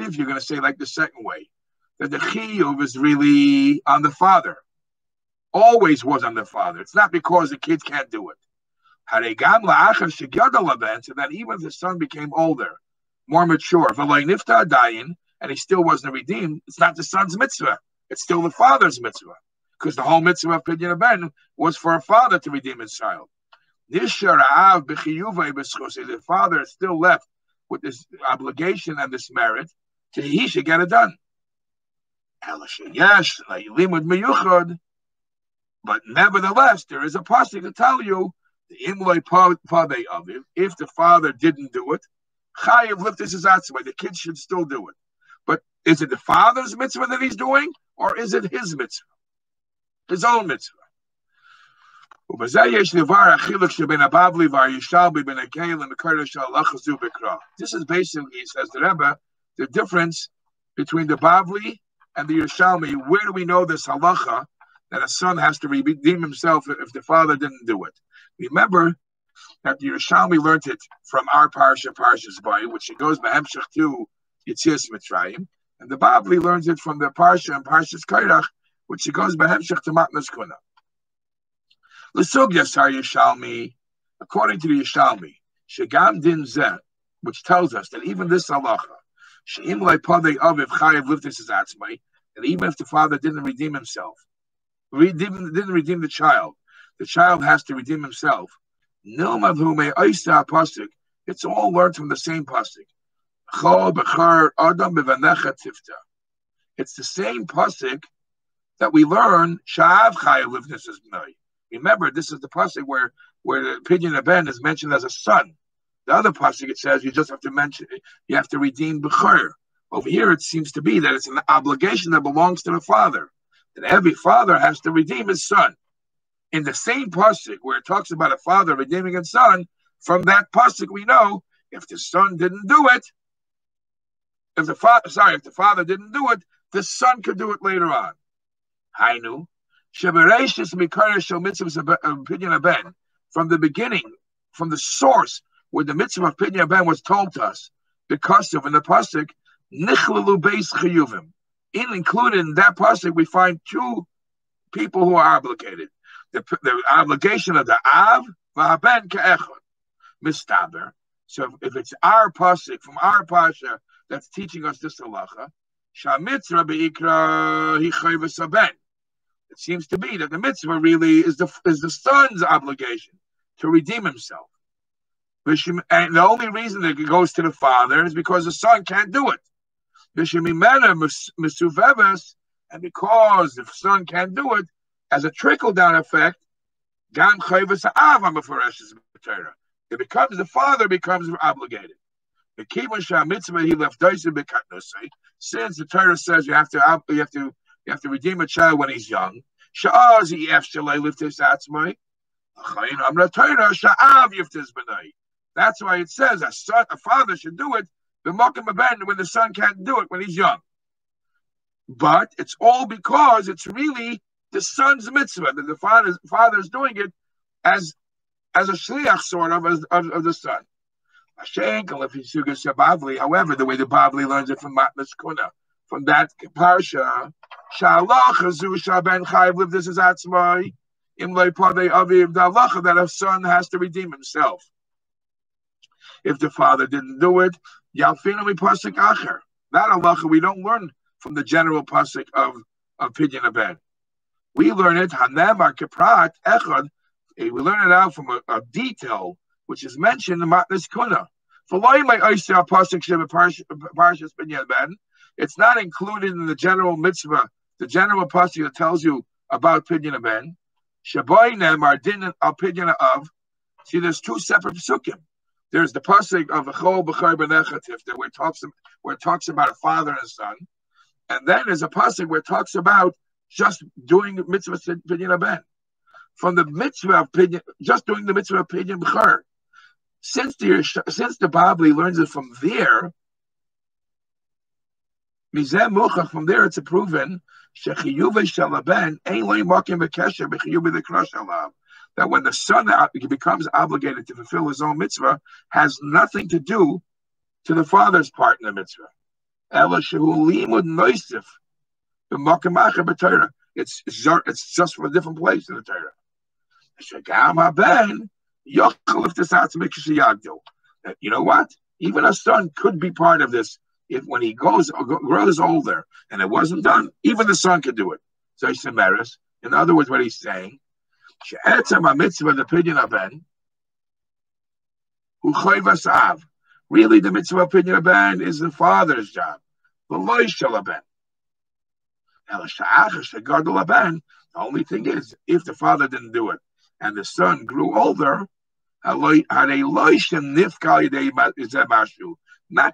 if you're going to say like the second way, that the chiyuv is really on the father, always was on the father. It's not because the kids can't do it. So that even if the son became older, more mature, and he still wasn't redeemed, it's not the son's mitzvah. It's still the father's mitzvah. Because the whole mitzvah of Pidyon Ben was for a father to redeem his child. The father is still left with this obligation and this merit, so he should get it done. But nevertheless, there is a pasuk to tell you, if the father didn't do it, the kid should still do it. But is it the father's mitzvah that he's doing, or is it his mitzvah? His own mitzvah. This is basically, says the Rebbe, the difference between the Bavli and the Yerushalmi. Where do we know this halacha that a son has to redeem himself if the father didn't do it? Remember that the Yerushalmi learned it from our parsha, Parshas Bay, which it goes behemshech to Yetzias Mitzrayim, and the Bavli learns it from the parsha and Parshas Kairach, which it goes behemshech to Matnas Kuna. L'sugya sar Yerushalmi, according to the Yerushalmi, shegam din zeh, which tells us that even this halacha, that even if the father didn't redeem himself, didn't redeem the child has to redeem himself. It's all learned from the same pasuk. It's the same pasuk that we learn. Remember, this is the pasuk where the pidyon haben is mentioned as a son. The other pasuk, it says you just have to mention it. You have to redeem b'chor. Over here, it seems to be that it's an obligation that belongs to the father. That every father has to redeem his son. In the same pasuk where it talks about a father redeeming his son, from that pasuk we know if the son didn't do it, if the father didn't do it, the son could do it later on. Hainu, shebereshis mikara shel mitzvahs pidyon haben, from the beginning, from the source where the mitzvah of pidyon haben was told to us, because of in the pasuk nichlalu beis chiyuvim. Included in that pasuk, we find two people who are obligated. The obligation of the av v'haben ka'echad mistaber. So if it's our pasuk from our pasha that's teaching us this halacha, shamitzvah beikra hi chayvus haben. It seems to be that the mitzvah really is the son's obligation to redeem himself. And the only reason that it goes to the father is because the son can't do it. And because the son can't do it, as a trickle-down effect, it becomes the father becomes obligated. Since the Torah says you have to redeem a child when he's young, that's why it says a father should do it when the son can't do it when he's young. But it's all because it's really the son's mitzvah that the father is doing it as a shliach sort of the son. However, the way the Bavli learns it from Matnas Kuna, from that parsha, this is atzmai that a son has to redeem himself. If the father didn't do it, that halacha we don't learn from the general pasuk of pidyon haben. We learn it hanamar keprat echad. We learn it out from a detail which is mentioned in Matnas Kuna. It's not included in the general mitzvah, the general pasuk that tells you about pidyon haben. Shaboinem are din al pidyon of. See, there's two separate psukim. There's the pasuk of V'chol b'char b'necha tifta, where it talks about a father and a son, and then there's a pasuk where it talks about just doing the mitzvah pidyon haben. From the mitzvah of pidyon, just doing the mitzvah of pidyon b'char. Since the Bavli learns it from there, from there it's proven that when the son becomes obligated to fulfill his own mitzvah, has nothing to do to the father's part in the mitzvah. It's just from a different place in the Torah. You know what? Even a son could be part of this if when he grows older and it wasn't done. Even the son could do it. So he's semeris. In other words, what he's saying, the pidyon haben, really the mitzvah of pidyon haben is the father's job. The only thing is, if the father didn't do it and the son grew older, not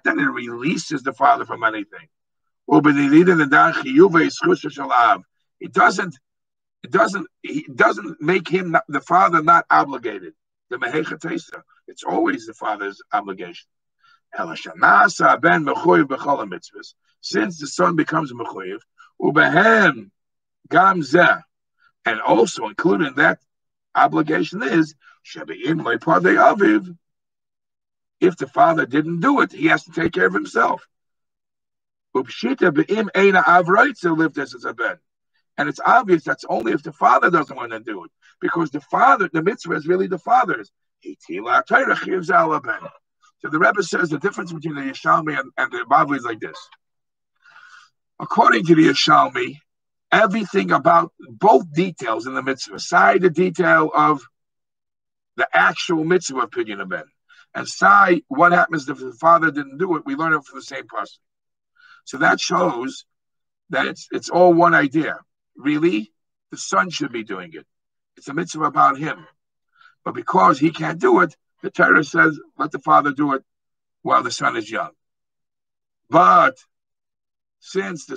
that it releases the father from anything. It doesn't make him the father not obligated. It's always the father's obligation. Since the son becomes mechuyev, and also included in that obligation is if the father didn't do it, he has to take care of himself. And it's obvious that's only if the father doesn't want to do it, because the mitzvah is really the father's. So the Rebbe says the difference between the Yerushalmi and the Bavli is like this. According to the Yerushalmi, everything about both details in the mitzvah, aside the detail of the actual mitzvah of Pidyon Ben, and aside what happens if the father didn't do it, we learn it from the same person. So that shows that it's all one idea. Really, the son should be doing it. It's a mitzvah about him. But because he can't do it, the Torah says, let the father do it while the son is young. But since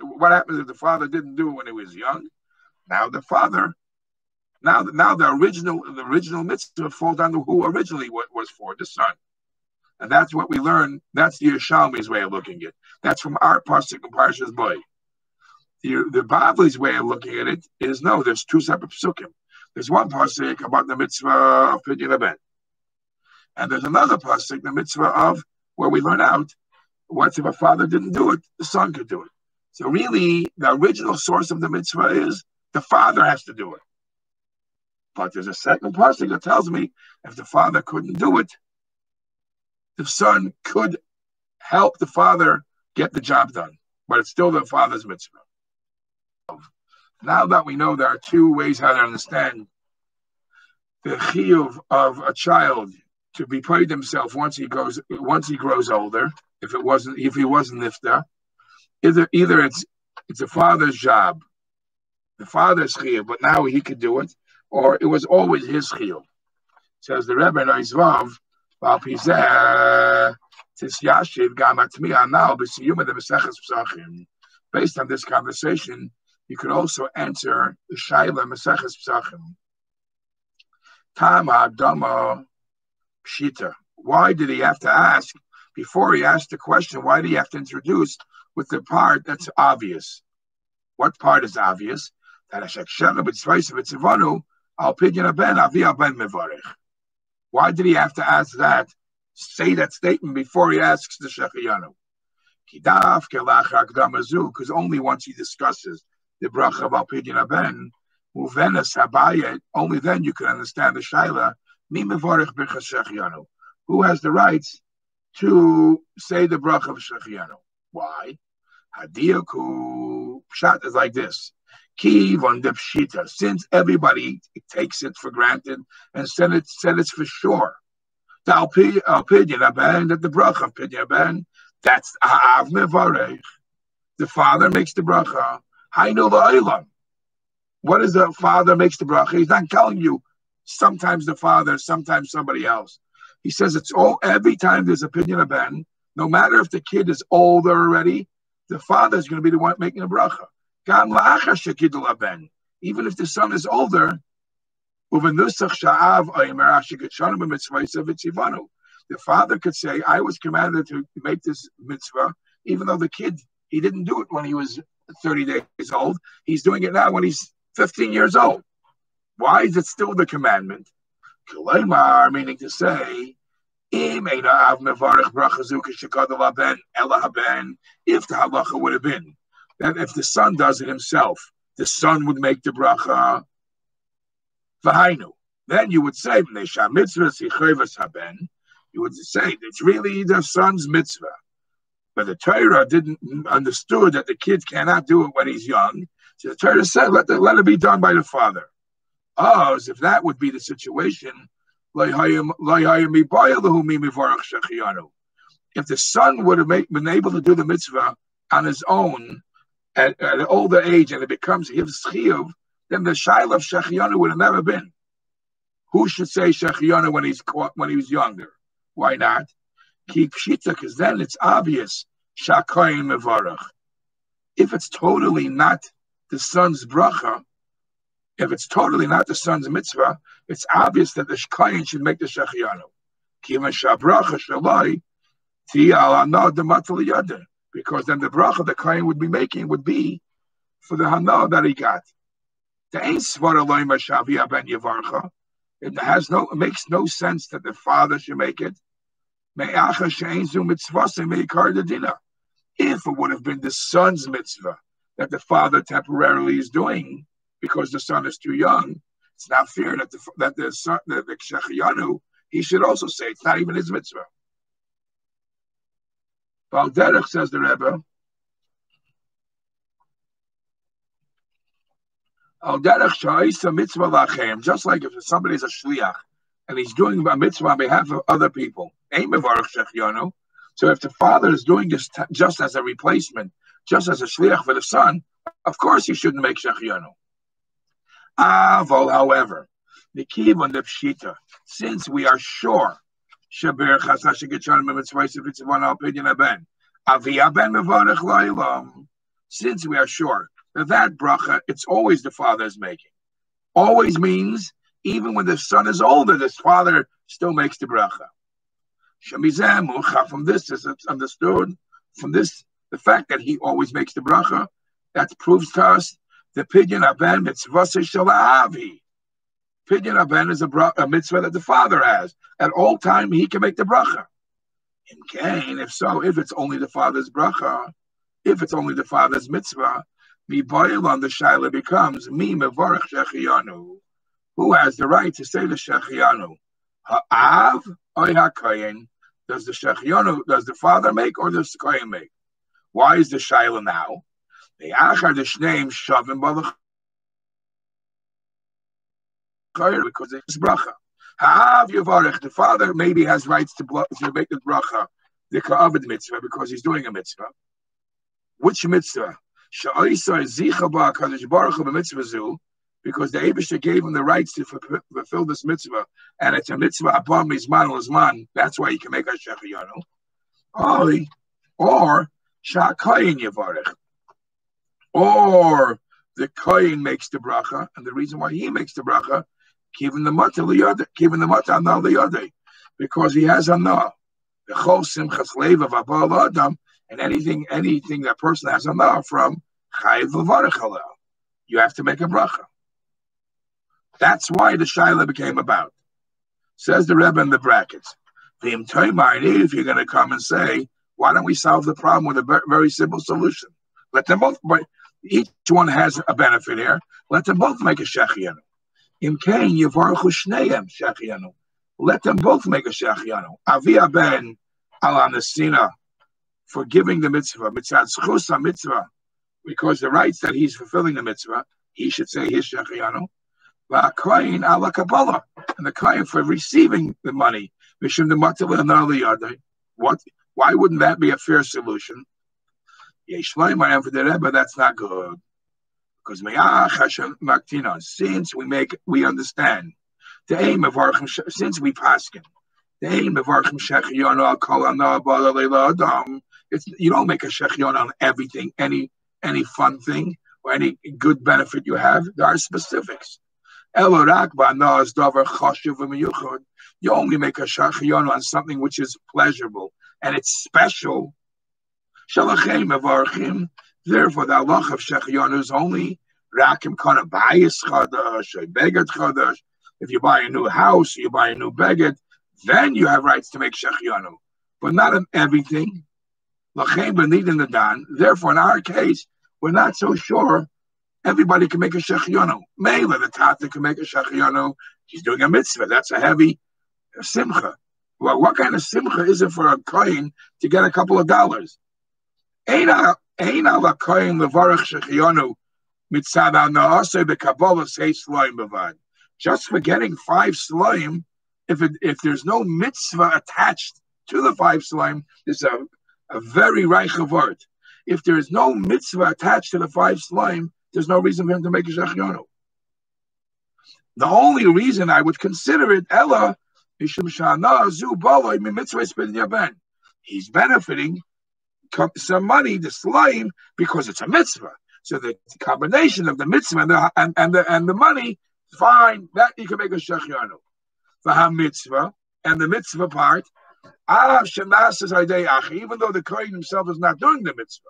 what happens if the father didn't do it when he was young? Now the father, now the original mitzvah falls down to who originally was for, the son. And that's what we learn. That's the Yerushalmi's way of looking at it. That's from our pasuk and Parshas Boy. The Bavli's way of looking at it is no, there's two separate psukim. There's one pasuk about the mitzvah of Pidyon Ben. And there's another pasuk, the mitzvah of where we learn out what if a father didn't do it, the son could do it. So really, the original source of the mitzvah is the father has to do it. But there's a second pasuk that tells me if the father couldn't do it, the son could help the father get the job done. But it's still the father's mitzvah. Now that we know there are two ways how to understand the chiyuv of a child to be paid himself once he grows older, if he wasn't nifta, either it's the father's job, the father's chiyuv, but now he could do it, or it was always his chiyuv. Says the Rebbe Noizvav, based on this conversation, you could also answer the Shaila Maseches Psachim. Tama Dama Pshita. Why did he have to ask, before he asked the question, why did he have to introduce with the part that's obvious? What part is obvious? That why did he have to ask that, say that statement before he asks the Shechayanu? Because only once he discusses the bracha of Pidyon Ben, only then you can understand the Shaila, who has the rights to say the bracha of Shechayanu. Why? Hadiyaku Pshat is like this. Since everybody takes it for granted and said it's for sure. Pidyon Ben, that the bracha of Pidyon Ben, that's Ha'av Mevarech. The father makes the bracha. Hainu la'olam. What is the father makes the bracha? He's not telling you sometimes the father, sometimes somebody else. He says it's all, every time there's a Pidyon Ben, no matter if the kid is older already, the father is going to be the one making the bracha. Even if the son is older, the father could say, I was commanded to make this mitzvah, even though the kid, he didn't do it when he was 30 days old. He's doing it now when he's 15 years old. Why is it still the commandment? Meaning to say, if the halacha would have been that if the son does it himself, the son would make the bracha. Then you would say, you would say it's really the son's mitzvah. But the Torah didn't understood that the kid cannot do it when he's young. So the Torah said, let it be done by the father. Oh, as if that would be the situation. If the son would have been able to do the mitzvah on his own at an older age, and it becomes his chiyuv, then the shaila of Shechiyanu would have never been. Who should say Shechiyanu when he's younger? Why not? Keep pshita, because then it's obvious. Shakayin mevarach. If it's totally not the son's bracha, if it's totally not the son's mitzvah, it's obvious that the shkayin should make the Shechiyanu. Kiva shabracha shalai ti ala na dematal yada. Because then the bracha the kayin would be making would be for the hana that he got. The ain't svara loy mashavia ben yavarcha. It makes no sense that the father should make it. If it would have been the son's mitzvah that the father temporarily is doing because the son is too young, it's not fair that the Shechiyanu he should also say it's not even his mitzvah. Balderech, says the Rebbe, just like if somebody is a shliach and he's doing a mitzvah on behalf of other people, so if the father is doing this just as a replacement, just as a shliach for the son, of course he shouldn't make shechianu. However, the kivon the pshita, since we are sure, since we are sure that bracha, it's always the father's making. Always means, even when the son is older, the father still makes the bracha. From this is understood, from this, the fact that he always makes the bracha, that proves to us the pidyon aben mitzvah shalavi. Pidyon aben is a mitzvah that the father has. At all time, he can make the bracha. In Cain, if so, if it's only the father's bracha, if it's only the father's mitzvah, mi boilan, the shaila becomes mi mevarach shechianu. Who has the right to say the shechianu? Ha'av or ha'koyin? Does the shechianu, does the father make or does the koyin make? Why is the shaila now? The achar the shneim shavim balach, because it's bracha. Ha'av yavarech, the father maybe has rights to make the bracha, the ka'avad mitzvah, because he's doing a mitzvah. Which mitzvah? Sha'isa zicha ba'akadosh baruch hu b'mitzvah zu, because the Eibusher gave him the rights to fulfill this mitzvah, and it's a mitzvah upon mizman l'zman. That's why he can make a shechianu. Or sha'kayin yavarech, or the koyin makes the bracha, and the reason why he makes the bracha, given the mata anah liyadei, because he has anah. The chol simchas leiv of abal adam, and anything that person has anah from, chayiv levarech aleh. You have to make a bracha. That's why the shaila became about. Says the Rebbe in the brackets. If you're going to come and say, why don't we solve the problem with a very simple solution? Let them both. Each one has a benefit here. Let them both make a shechianu. In Cain, yivarchu shneim shechianu. Let them both make a shechianu. Avi ben ala nesina, for giving the mitzvah, mitzvah zchus mitzvah, because the rights that he's fulfilling the mitzvah, he should say his shechianu. Va'koyin ala kabbalah, and the koyin for receiving the money. Mishum the matala and what? Why wouldn't that be a fair solution? Yeshleim for the Rebbe, that's not good. Because since we understand the aim of our, since we paskin, the aim of our it's, you don't make a shechion on everything, any fun thing or any good benefit you have. There are specifics. You only make a shechion on something which is pleasurable and it's special. Therefore, the halach of shechion is only rakim kana bayis chadash, beged chadash. If you buy a new house, you buy a new beged, then you have rights to make shechionu, but not on everything. Lachem b'nid in the dan. Therefore, in our case, we're not so sure everybody can make a shechionu. Mela, the tata can make a shechionu. He's doing a mitzvah. That's a heavy simcha. Well, what kind of simcha is it for a kohen to get a couple of dollars? Just for getting 5 slime, if there's no mitzvah attached to the 5 slime, there's a very reich word. If there is no mitzvah attached to the 5 slime, there's no reason for him to make a shechionu. The only reason I would consider it, Ella, he's benefiting some money, the slime, because it's a mitzvah. So the combination of the mitzvah and the money, fine, that you can make a shechianu. The mitzvah and the mitzvah part, even though the kohen himself is not doing the mitzvah,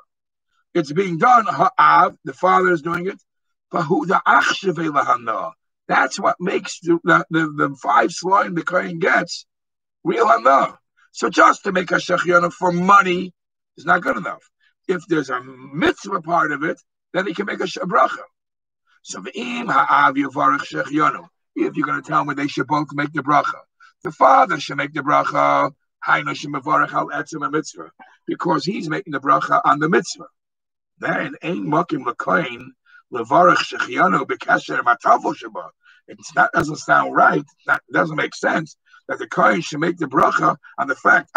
it's being done. The father is doing it. That's what makes the 5 slime the kohen gets real hana. So just to make a shechianu for money is not good enough. If there's a mitzvah part of it, then he can make a bracha. So if you're going to tell me they should both make the bracha, the father should make the bracha, because he's making the bracha on the mitzvah. Then ain't makim l'kohen levarach shechianu b'kasher matafel sheba. It's not, doesn't sound right. That doesn't make sense that the kohen should make the bracha on the fact,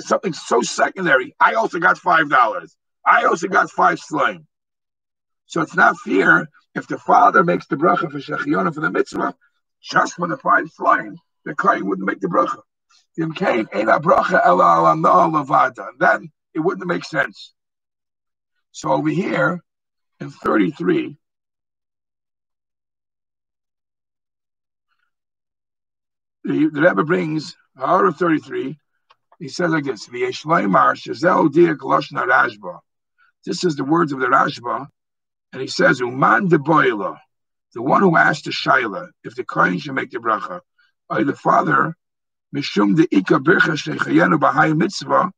something so secondary. I also got $5. I also got 5 slain. So it's not fair if the father makes the bracha for shechianu for the mitzvah, just for the 5 slain, the kohen wouldn't make the bracha. Then it wouldn't make sense. So over here in 33, the Rebbe brings out of 33. He says like this: this is the words of the Rashba, and he says, "Uman de boila," the one who asked the shaila if the kohen should make the bracha, or the father. Mishum de ika bircha shechayanu b'hai mitzvah,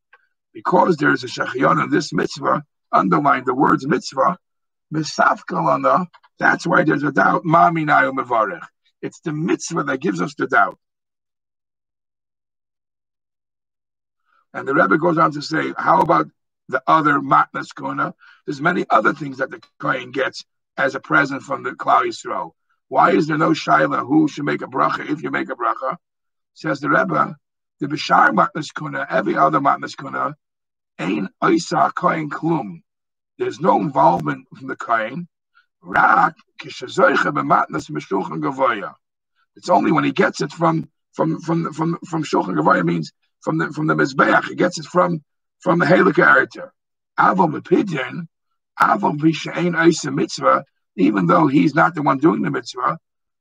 because there is a shechayanu in this mitzvah, underline the words mitzvah, misafkalana, that's why there's a doubt, ma'minayu mevarech. It's the mitzvah that gives us the doubt. And the Rebbe goes on to say, how about the other matnas kuna? There's many other things that the kohen gets as a present from the Klal Yisrael. Why is there no shaila who should make a bracha if you make a bracha? Says the Rebbe, the Bishar matnas kuna, every other matnas kuna, ain oisa kohen klum. There's no involvement from the kohen. Rak kishazoicha b'matnas mishulchan gavoya. It's only when he gets it from shulchan gavoya, means from the mizbeach. He gets it from the helik ariter. Aval mepidyon, aval b'she'ain oisa mitzvah. Even though he's not the one doing the mitzvah,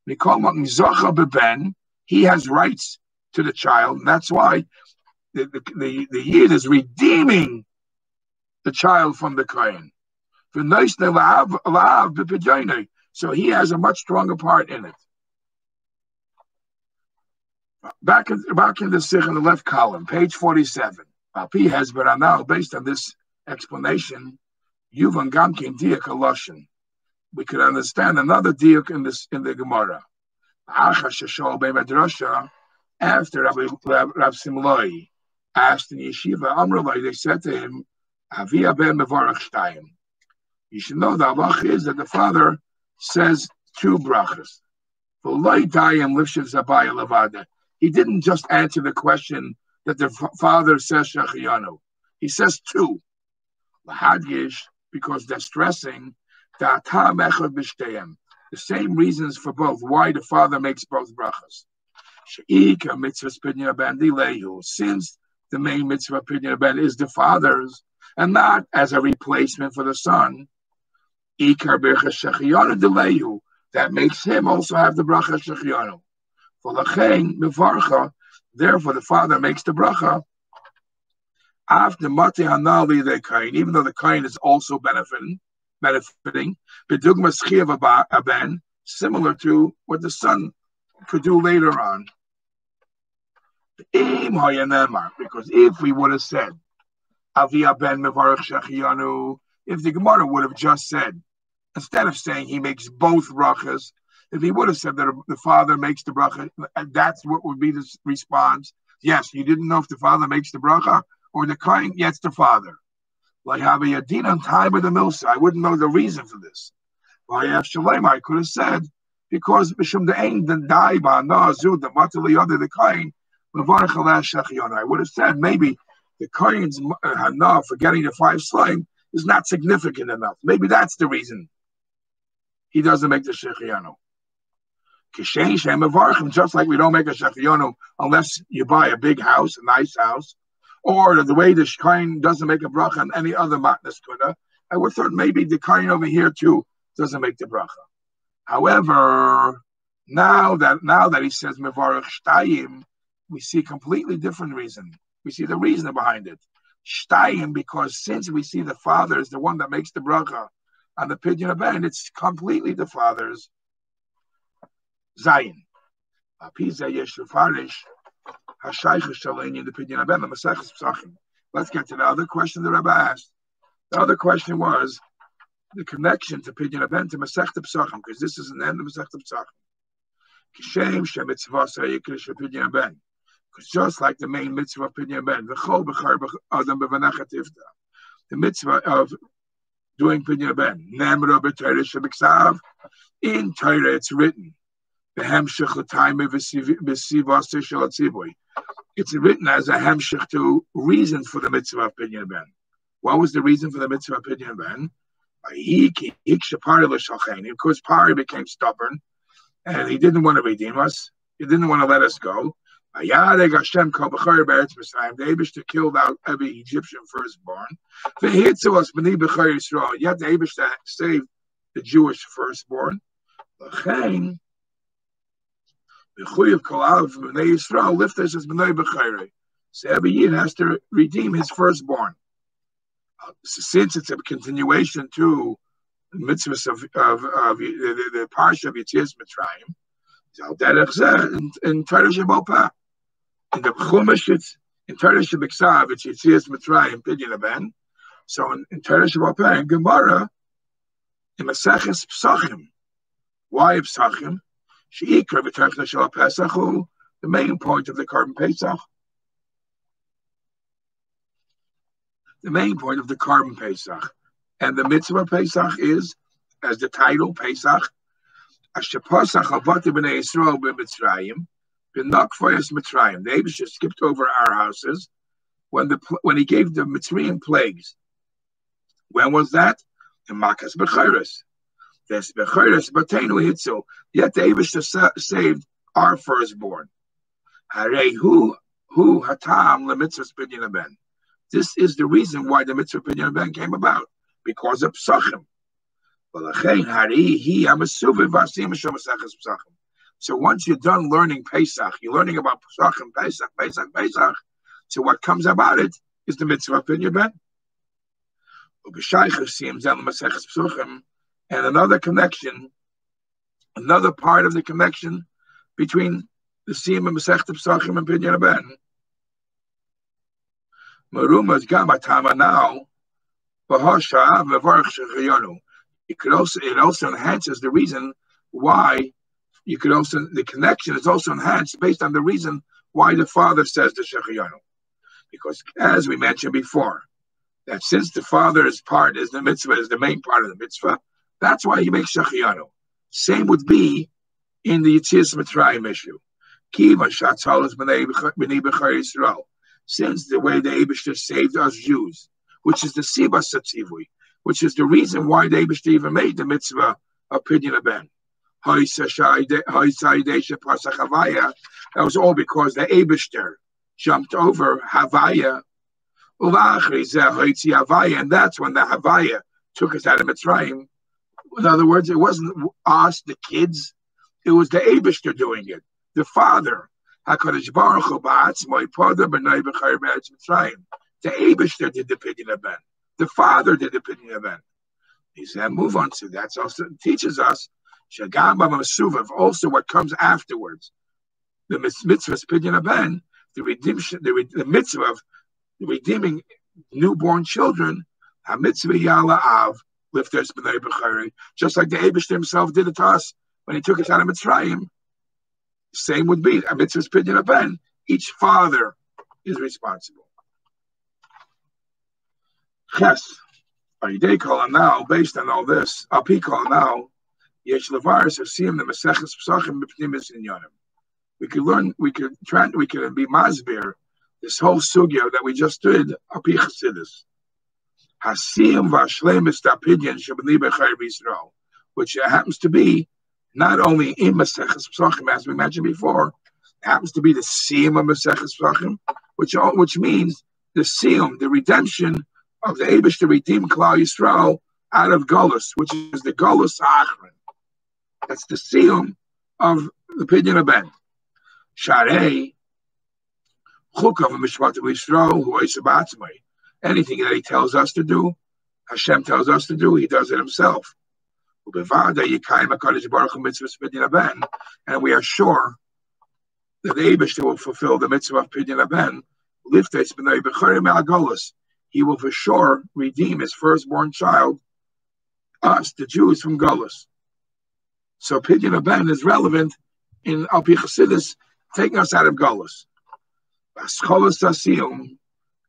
mikol makom zocha beben. He has rights to the child, and that's why the Yid is redeeming the child from the kohen. So he has a much stronger part in it. Back in the Sikh in the left column, page 47. Alpi has, but now based on this explanation, Yuvan Gamkin Diak Aloshin. We could understand another diak in the Gemara. After Rav Simloi asked in Yeshiva Amrullah, they said to him, Avia ben mevarach shtayim. You should know the halach is that the father says 2 brachas. He didn't just answer the question that the father says shechiyanu. He says 2. Lahadgish, because they're stressing the same reasons for both, why the father makes both brachas. Since the main mitzvah pidyon ben is the father's, and not as a replacement for the son, that makes him also have the bracha shechiyanu. Therefore, the father makes the bracha after mati hanali the kain, even though the kain is also benefiting, similar to what the son could do later on. Because if we would have said, Avia ben mevarach shechiyanu, if the Gemara would have just said, instead of saying he makes both brachas, if he would have said that the father makes the bracha, that's what would be the response. Yes, you didn't know if the father makes the bracha or the kohen. Yes, the father. Like having a din on time with the milsa, I wouldn't know the reason for this. I could have said because I would have said maybe the kohen's hana for getting the 5 slime is not significant enough. Maybe that's the reason he doesn't make the shechiyanu. Just like we don't make a shechiyanu unless you buy a big house, a nice house, or the way the kohen doesn't make a bracha on any other matnas kuna. I would have thought maybe the kohen over here too doesn't make the bracha. However, now that he says mevarach shtayim, we see a completely different reason. We see the reason behind it. Shtayim, because since we see the father is the one that makes the bracha on the pidyon ben, it's completely the father's. Zayin. Let's get to the other question the Rebbe asked. The other question was the connection to pidyon ben to Masechta Pesachim, because this is an end of Masechta Pesachim. Because just like the main mitzvah of Pidyon Ben, the mitzvah of doing Pidyon Ben, in Torah it's written, it's written as a hemshich to reason for the mitzvah of Pidyon Ben. What was the reason for the mitzvah of Pidyon Ben? Because Pari became stubborn and he didn't want to redeem us. He didn't want to let us go. The Eibishter killed out every Egyptian firstborn. Yet the Eibishter saved the Jewish firstborn. So every year has to redeem his firstborn. Since it's a continuation to the mitzvahs of the parsha of Yetzias Mitzrayim, in Torah Shebopah, in the Chumash, it's in Torah Shebiksav, it's Yetzias Mitzrayim, Pidyon Ben. So in Torah Shebopah, in Gemara, in Maseches Psachim, why Psachim? Sheikra v'Torah Shel Pesachu, the main point of the Korban Pesach. The main point of the Korban Pesach. And the mitzvah Pesach is, as the title, Pesach, Asher Pasach Havati B'nei Yisrael b'Mitzrayim, B'Nakfayas Mitzrayim. The Eibusher skipped over our houses when he gave the Mitzrayim plagues. When was that? In Makas B'Chayres. This B'Chayres B'Teinu Hitzu. Yet the Eibusher saved our firstborn. Harei Hu Hatam LeMitzvahs Pidyon Ben. This is the reason why the mitzvah Pidyon Ben came about, because of Psachim. So once you're done learning Pesach, you're learning about Psachim, Pesach. So what comes about it is the mitzvah Pidyon Ben. And another connection, another part of the connection between the Siyum and Masechet Psachim and Pidyon Ben. Marumas Gamatama now, it also enhances the reason why the connection is also enhanced based on the reason why the father says the Shechayanu. Because as we mentioned before, that since the father's part is the mitzvah, is the main part of the mitzvah, that's why he makes Shechayanu. Same would be in the Yetzias Mitzrayim issue. Kiva Shatzalas B'nei B'char Yisrael. Since the way the Eibishter saved us Jews, which is the Siba Satzivui, which is the reason why the Eibishter even made the mitzvah of Pidyon Ben. That was all because the Eibishter jumped over Havaya, and that's when the Havaya took us out of Mitzrayim. In other words, it wasn't us, the kids, it was the Eibishter doing it, the father. HaKadosh Baruch Hu ba'atzmo yipoda b'nei b'chayr b'eretz Mitzrayim. The Eibishter did the Pidyon Ben. The father did the Pidyon Ben. He said, move on to that. So also teaches us Shagam b'masuvav, also what comes afterwards. The mitzvah Pidyon Ben, the redemption, the mitzvah of redeeming newborn children. HaMitzvah Yala Av lifters b'nei b'chayr. Just like the Eibishter himself did it to us when he took us out of Mitzrayim. Same would be a mitzvah Pidyon Ben. Each father is responsible. Ches, Ayidei Kol now, based on all this, Api Kol now, Yesh Levaris Asiyim the Maseches Psachim B'Pnimis Inyanim. We could learn, we could be masbir this whole sugya that we just did. Api Chassidus. Hasiyim v'Ashleimus Pidyon Sheb'nei B'Chayr B'Yisrael, which happens to be not only in Maseches Psachim, as we mentioned before, it happens to be the Siyum of Maseches Psachim, which means the Siyum, the redemption of the Eibush to redeem Klal Yisrael out of Golus, which is the Golus Achron. That's the Siyum of the Pidyon Ben. Sharei Chukav Mishpat Yisrael Hu Yisrael. Anything that he tells us to do, Hashem tells us to do, he does it himself. And we are sure that the Eibishter will fulfill the mitzvah of Pidyon Ben. He will for sure redeem his firstborn child, us, the Jews, from Golus. So Pidyon Ben is relevant in Al Pi Chassidus, taking us out of Golus.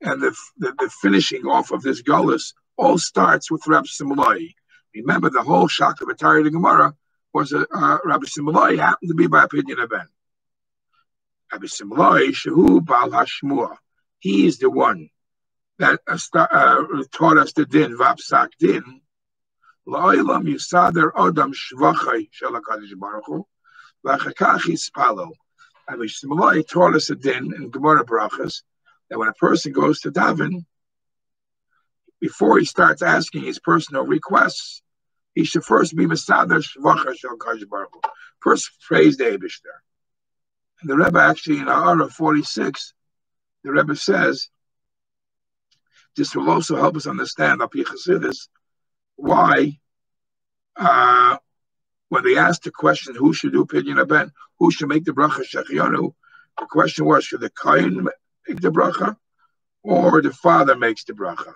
And the finishing off of this Golus all starts with Rabbi Simulai. Remember, the whole Shaka B'Tari the Gemara was Rabbi Simulai happened to be by opinion of Ben. Rabbi Simulai, Shehu Bal Hashmua. He is the one that taught us the din, Vapsak din. La'olam Yusader Odam Shvachai Shel HaKadosh Baruch Hu, V'achakach Yispalo. Rabbi Simulai taught us a din in Gemara Brachas that when a person goes to daven, before he starts asking his personal requests, he should first be Mesader Shvacha Shel HaKadosh Baruch Hu. First praise the Eibishter. And the Rebbe actually in Ara 46, the Rebbe says, this will also help us understand Al Pi Chassidus why when they asked the question, who should do Pidyon Haben, who should make the bracha Shechianu, the question was, should the Kohen make the bracha or the father makes the bracha?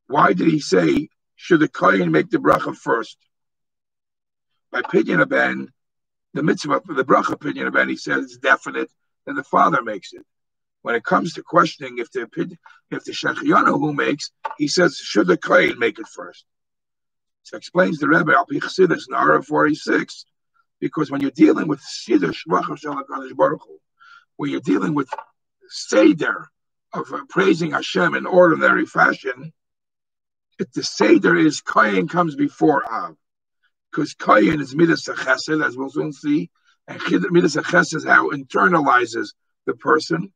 Why did he say, should the Kohen make the bracha first? By Pidyon Haben, the mitzvah for the bracha Pidyon Haben, he says it's definite, then the father makes it. When it comes to questioning if the Shechianu who makes, he says, should the Kohen make it first? So explains the Rebbe, Al Pi Chassidus in Ara 46, because when you're dealing with Siddur Shvachim Shel HaKadosh Baruch Hu, when you're dealing with Seder of praising Hashem in ordinary fashion, if the Seder is Kohen comes before Av, because Kohen is Midas HaChesed, as we'll soon see, and Midas HaChesed is how it internalizes the person,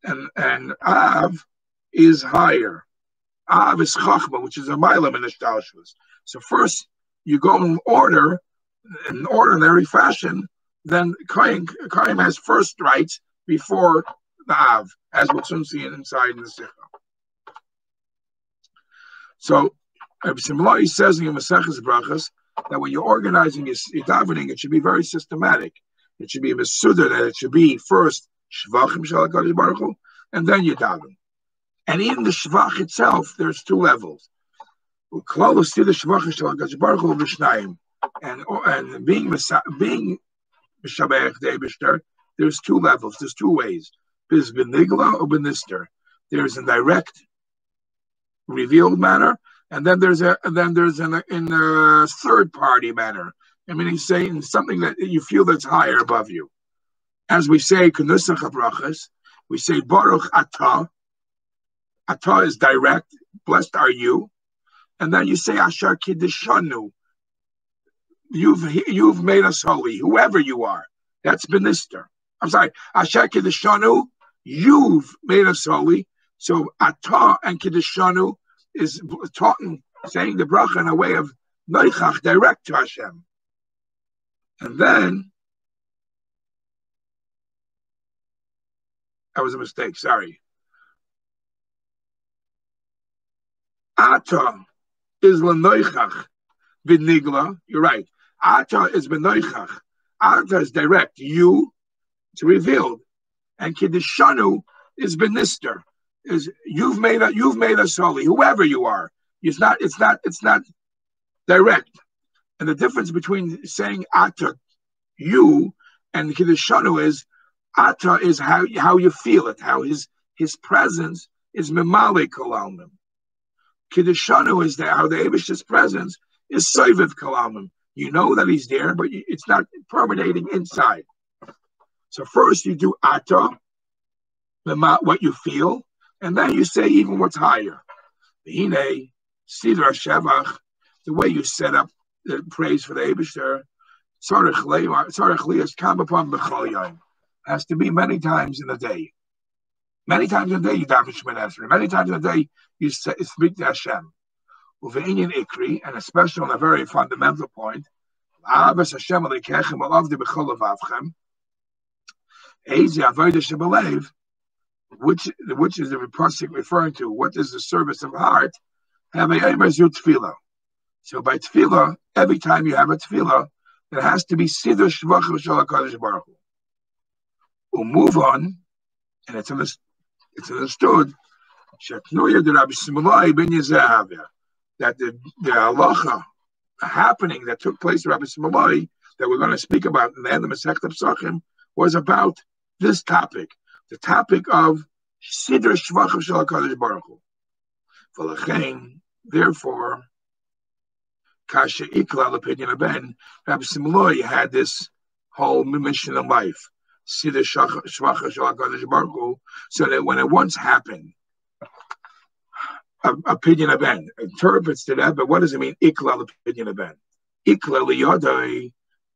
and Av is higher. Av is Chachma, which is a Mailam in the Shtalshus. So first, you go in ordinary fashion, then Kohen has first rights before the Av, as we'll soon see inside in the Sikha. So, Rabbi Simlai says in Maseches Brachas that when you're organizing your davening, it should be very systematic. It should be a Mesuda, that it should be first Shvachim Shel HaKadosh Baruch Hu, and then you daven. And in the Shvach itself, there's two levels. And being Mishabeach the Eibishter, there's two levels, there's two ways. There's benigla or benister. There's a direct, revealed manner, and then there's a third party manner. I mean, he's saying something that you feel that's higher above you. As we say, Knusach HaBrachas, we say Baruch Atah. Atah is direct, blessed are you. And then you say Ashar Kiddishanu. You've made us holy, whoever you are. That's Benister. I'm sorry, Ashar Kiddishanu, you've made us holy. So Atah and Kiddishanu is talking, saying the bracha in a way of Noichach, direct to Hashem. And then, that was a mistake, sorry. Atah is l'noichach b'nigla. You're right. Atah is b'noichach. Atah is direct. You, it's revealed. And Kiddishanu is b'nister. Is you've made us holy, whoever you are. It's not direct. And the difference between saying Atah, you, and Kiddishanu is Atah is how you feel it, how his presence is memale kolalmim. Kiddishanu is how the Eibishter's presence is soiviv kolalmim. You know that he's there, but it's not permeating inside. So first you do Atah, what you feel, and then you say even what's higher. Hine, Sidra Shevach, the way you set up the praise for the Eibishter, has to be many times in a day. Many times in a day you daven Shemoneh Esrei. Many times in a day you speak to Hashem. Uveinyan Ikri, and especially on a very fundamental point, Ahavas Hashem Aleichem Alavdi B'chol Levavchem, Ezi Avodah Shebelev, which is the pasuk referring to what is the service of heart. Have a Eimer Tefillah. So by Tefillah, every time you have a Tefillah, it has to be Siddur Shvachim Shel HaKadosh Baruch Hu. We'll move on, and it's understood that the halacha happening that took place in Rabbi Simulai that we're going to speak about in the end of Masechet Pesachim was about this topic, the topic of Siddur Shvachim Shel HaKadosh Baruch Hu. Therefore, Kasha Ikla L'Pidyon Ben, Rabbi Simloi had this whole mission of life, Siddur Shvachim Shel HaKadosh Baruch Hu, so that when it once happened, Pidyon Ben interprets to that, but what does it mean? Ikla L'Pidyon Ben. Ikla L'Yodai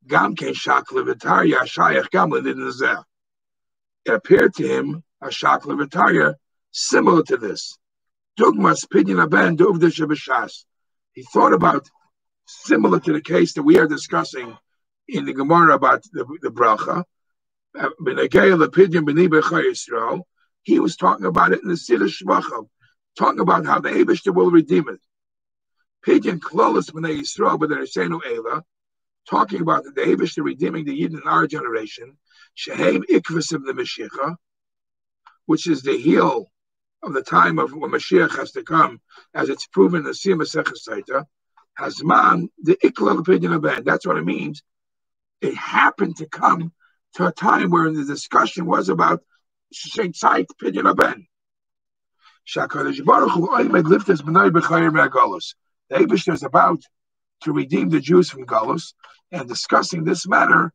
Gam Ken Shakla V'Tarya Shayach Gam L'Nizeh. It appeared to him a Shakla V'Tarya similar to this. Dugmas Pidyon Ben Duvdish B'Shas. He thought about similar to the case that we are discussing in the Gemara about the bracha. He was talking about it in the Siddur Shvachim, talking about how the Eibishter will redeem it. Pidyon Klolos B'nei Yisrael B'dereshenu Eila, talking about the Eibishter redeeming the Yidden in our generation, Shehem Ikvasim the Mashiach, which is the heel of the time of when Mashiach has to come, as it's proven in the Siyam Masechet Saita. Hazman the Ikla Pidyon Ben. That's what it means. It happened to come to a time where the discussion was about Sheitzait Pidyon Ben. Shakadosh Baruch Hu Oimed Liftes B'nai B'Chayim Me'Galus. The Eibishter is about to redeem the Jews from Galus, and discussing this matter,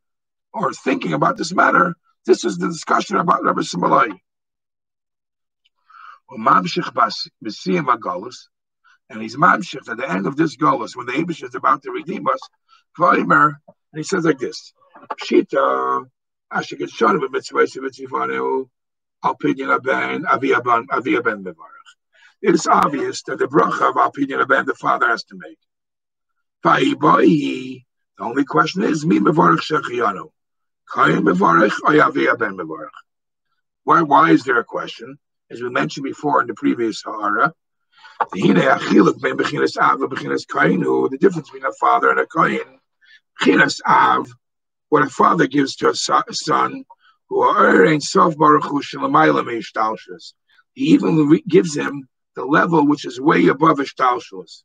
or thinking about this matter, this is the discussion about Rabbi Simalai. And he's mamshich at the end of this Galus, when the Eibishter is about to redeem us, and he says like this: Pshita, Ashiketshon v'mitzvah Al Pidyon Ben Avia Ben Mevarach. It is obvious that the bracha of Al Pidyon Ben the father has to make. The only question is, Mi Mevarach Shechiyanu, Kayin Mevarach or Avia Ben Mevarach. Why is there a question? As we mentioned before in the previous Ha'ara, the difference between a father and a Kayin. What a father gives to a son, he even gives him the level which is way above Ishtalshus.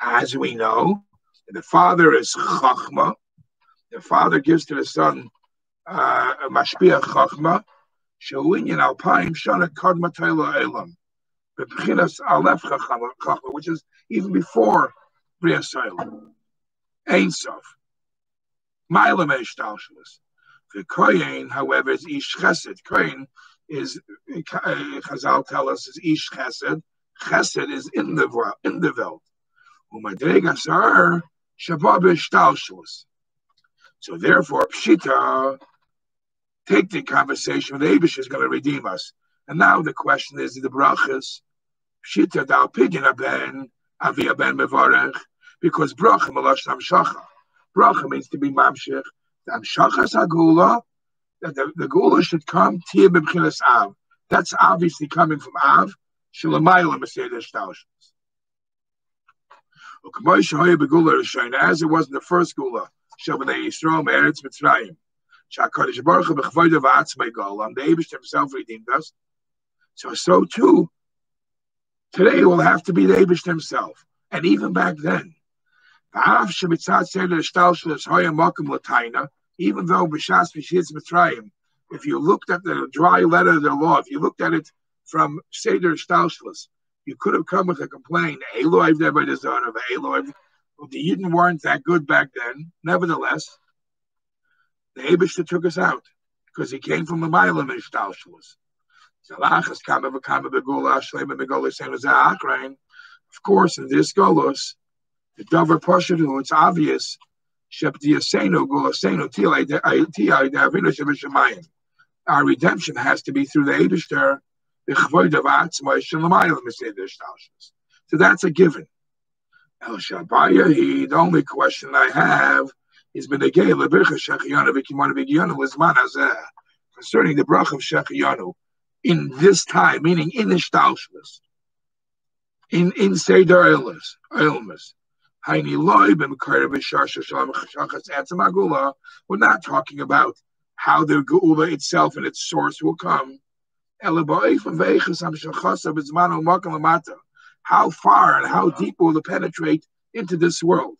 As we know, the father is Chachma. The father gives to the son Mashpia Chachma, Shawinyan Alpayim Shana Kadma Taila Elam, Bechinas Aleph Chachma, which is even before Bria Sailum. Ein Sof. Mailam Ishtalshus. The Kohen, however, is Ish Chesed. Kohen is, Chazal tell us, is Ish Chesed. Chesed is in the Welt. So therefore, Pshita, take the conversation with Eibishter is going to redeem us. And now the question is the brachas, Pshita Dal Pidyon Ben, Avia Ben Mevarech, because bracha malash amshacha. Bracha means to be mamshich. Amshachas hagula, that the gula should come tia b'bchinas av. That's obviously coming from av. Shalamayla Maseder Shtaushas. As it was in the first gula, Shabbat Yisrael Me'eretz Mitzrayim. Shakadosh Baruch Hu b'chvodav v'atzmei golam. The Eibishter himself redeemed us. So too, today will have to be the Eibishter himself. And even back then, even though b'shas v'shitz Mitzrayim, if you looked at the dry letter of the law, if you looked at it from Seder Shtalshus, you could have come with a complaint. Eloi never deserved. Eloi, the Yidden weren't that good back then. Nevertheless, the Eibishter took us out because he came from the Mailam Shtalshus. Of course, in this Golos, the Dover Pashadu, it's obvious. Our redemption has to be through the Eibishter. So that's a given. The only question I have is concerning the bracha of Shechiyanu in this time, meaning in Ishtalshus, in Seder Elmas. We're not talking about how the Geula itself and its source will come. How far and how deep will it penetrate into this world?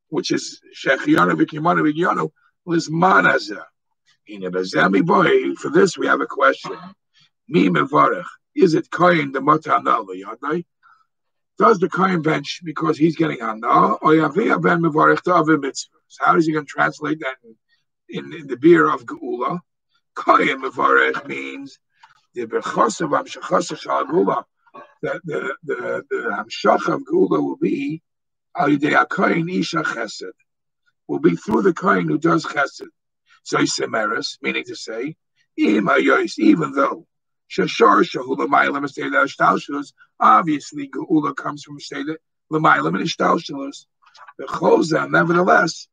which is Shechianu V'Kimanu V'Yonu Lizman Hazeh. For this we have a question. Mi mevarech. Is it kohen the matana l'yadai? Does the kohen bench because he's getting hana, or yavia ben mevarech to other mitzvahs? How is he going to translate that in the beer of geula? Kohen mevarech means the berchos of hamshachas shal geula. That the hamshach of geula will be al yidei kohen isha chesed. Will be through the kohen who does chesed. So he's semeris, meaning to say, even though obviously geula comes from state l'maylam and ishtalshalus. Nevertheless,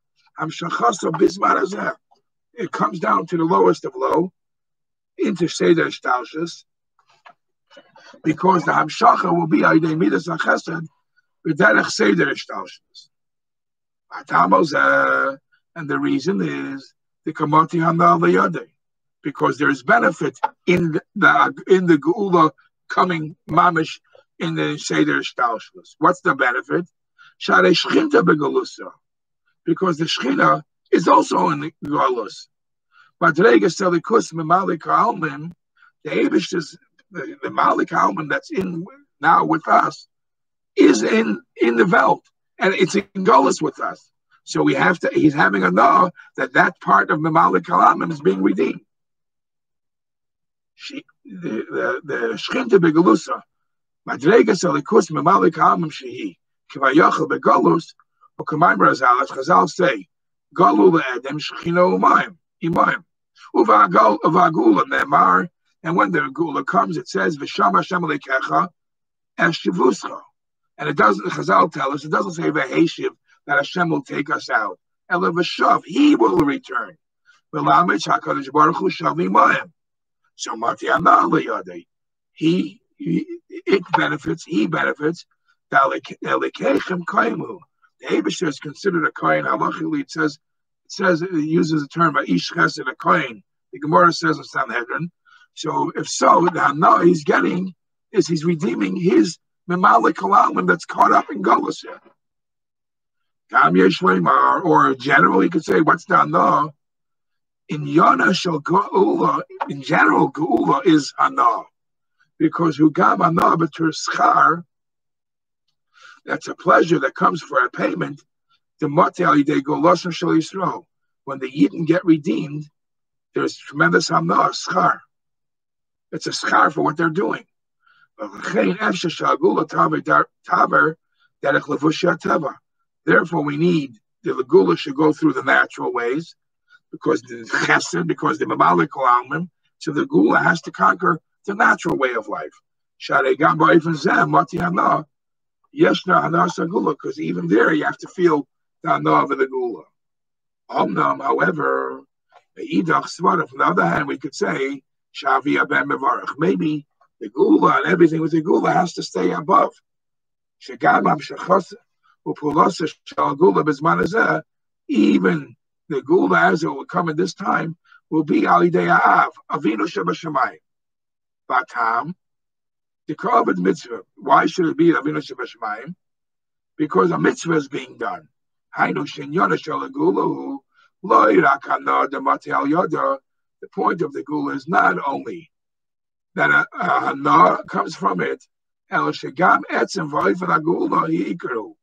it comes down to the lowest of low into seder ishtalshalus, because the hamshacha will be aydei midas achesed b'derech seder ishtalshalus. And the reason is the kamati hana v'yadei, because there is benefit in the geula coming mamish in the seder ishtalshalus. What's the benefit? Sharei shchinta begalusa, because the shchina is also in the galus. But regas telikus memalik ha'almin, the Eibush is the malik ha'almin that's in now with us is in the Welt, and it's in galus with us. So he's having a no that part of Memalik Kalamim is being redeemed. The Shchinta Begalusa, Madrega Salikus Memalik Kalamim Shehi, Kivayachal Begalus, or Kamaimra Zalas, Chazal say, Galu Edem Shechino Imayim. Uvagula Nemar, and when the Gula comes, it says, Visham Hashem Lekecha, Eshivuscha. And it doesn't, Chazal tell us, it doesn't say Veheshiv, that Hashem will take us out. Elavashav, He will return. So Mati He benefits. The Eibush is considered a kohen. Halachically, it uses the term ish chesed, a kohen. The Gemara says in Sanhedrin. So if so, the hana he's getting is he's redeeming his memalik halalman that's caught up in Golus here. Or generally, you could say, what's the hana? In Yana shel Geula, in general, Geula is hana. Because Hugam hana b'tur schar, that's a pleasure that comes for a payment. The Mati al yidei Golosam shel Yisrael. When the Yidden get redeemed, there's tremendous hana, schar. It's a schar for what they're doing. Therefore, we need the Gula should go through the natural ways, because the Chesed, because the Mamalik Almim, so the Gula has to conquer the natural way of life. Because even there you have to feel the Hana of the Gula. However, from the other hand, we could say, maybe the Gula and everything with the Gula has to stay above. Even the Gula as it will come at this time will be Alidei Av, Avinu Shebashamayim. Batam, the Korban mitzvah. Why should it be Avinu Shebashamayim? Because a mitzvah is being done. Hainu Shenyona Shalagulu, Lo Yirakana Damati Al Yoda. The point of the Gula is not only that a Hana comes from it, El Shegam Etzem V'Oifen HaGula Yikru.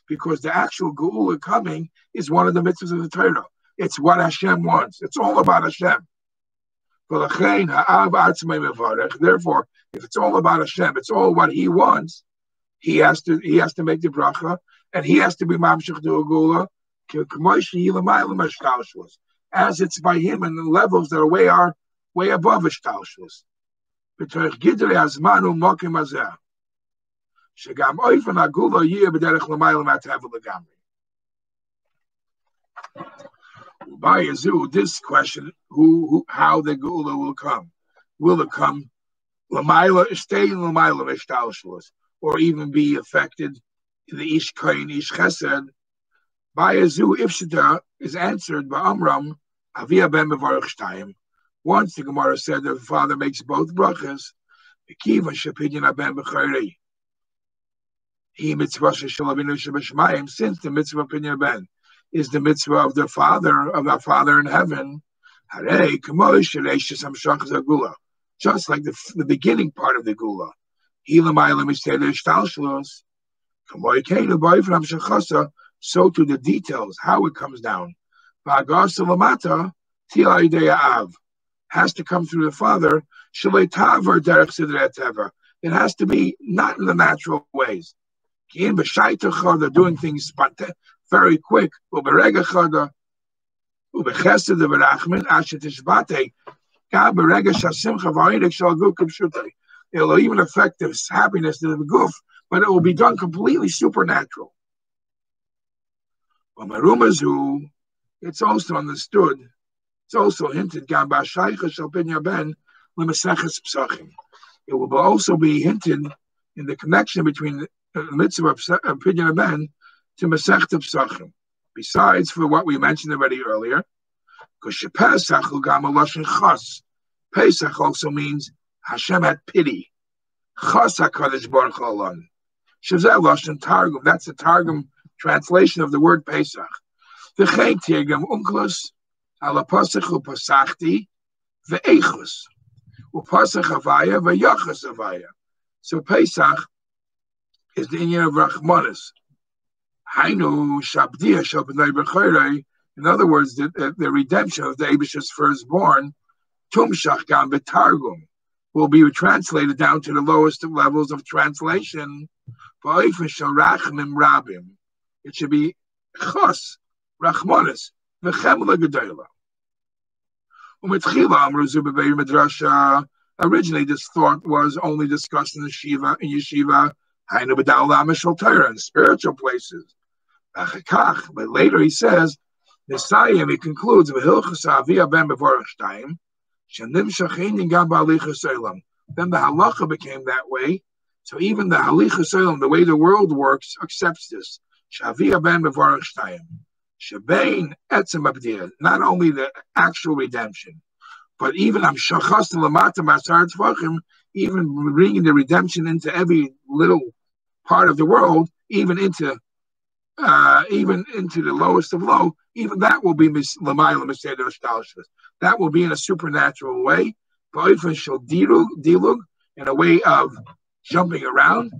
Because the actual Geula coming is one of the mitzvahs of the Torah. It's what Hashem wants. It's all about Hashem. Therefore, if it's all about Hashem, it's all what He wants. He has to make the bracha, and He has to be mamshich to a Geula, as it's by Him in the levels that are way above Ishtalshus. This question, how the Geula will come. Will it come stay in L'mayla Ishtalshus, or even be affected in the Ish Kain, Ish Chesed? Bayazu Ifshita is answered by Amram, Avia ben Mevarach Shtayim. Once the Gemara said that the father makes both brachas, He mitzvah sheshalavinu shebeshmayim, since the mitzvah of Pinyan Ben is the mitzvah of the Father, of our Father in heaven. Harei k'moi sheleishis hamshachas hagula, just like the beginning part of the gula. Hilamayla misteder shtalshlos, k'moi keinu ba'ifram shachasa, so to the details, how it comes down. V'agasa lamata tila idea av, has to come through the Father. Shalei taver derech sidrei teva, it has to be not in the natural ways. They're doing things very quick. It'll even affect the happiness of the goof, but it will be done completely supernatural. It's also understood, it's also hinted, it will also be hinted in the connection between the mitzvah of Pinyan Ben to Masechta Pesachim. Besides, for what we mentioned already earlier, because Pesach also means Hashem had pity. Chas HaKadosh Baruch Hu alon. Shazeh Lashon Targum. That's the Targum translation of the word Pesach. V'chein Tirgum Unklos ala Pasach uPasachti ve'Eichus uPasach Havaya ve'Yachas Havaya. So Pesach is the inyan of Rachmanis. Hainu Shabdiya Shabnei B'Chorei. In other words, the redemption of the Eibish's firstborn, Tumshach Gam B'Targum, will be translated down to the lowest of levels of translation. It should be Chos Rachmanis V'Chemla Gedola. Originally, this thought was only discussed in yeshiva, in spiritual places. But later he says, Messiah, he concludes, then the halacha became that way. So even the halichus olam, the way the world works, accepts this. Not only the actual redemption, but even even bringing the redemption into every little part of the world, even into the lowest of low, even that will be that will be in a supernatural way, in a way of jumping around.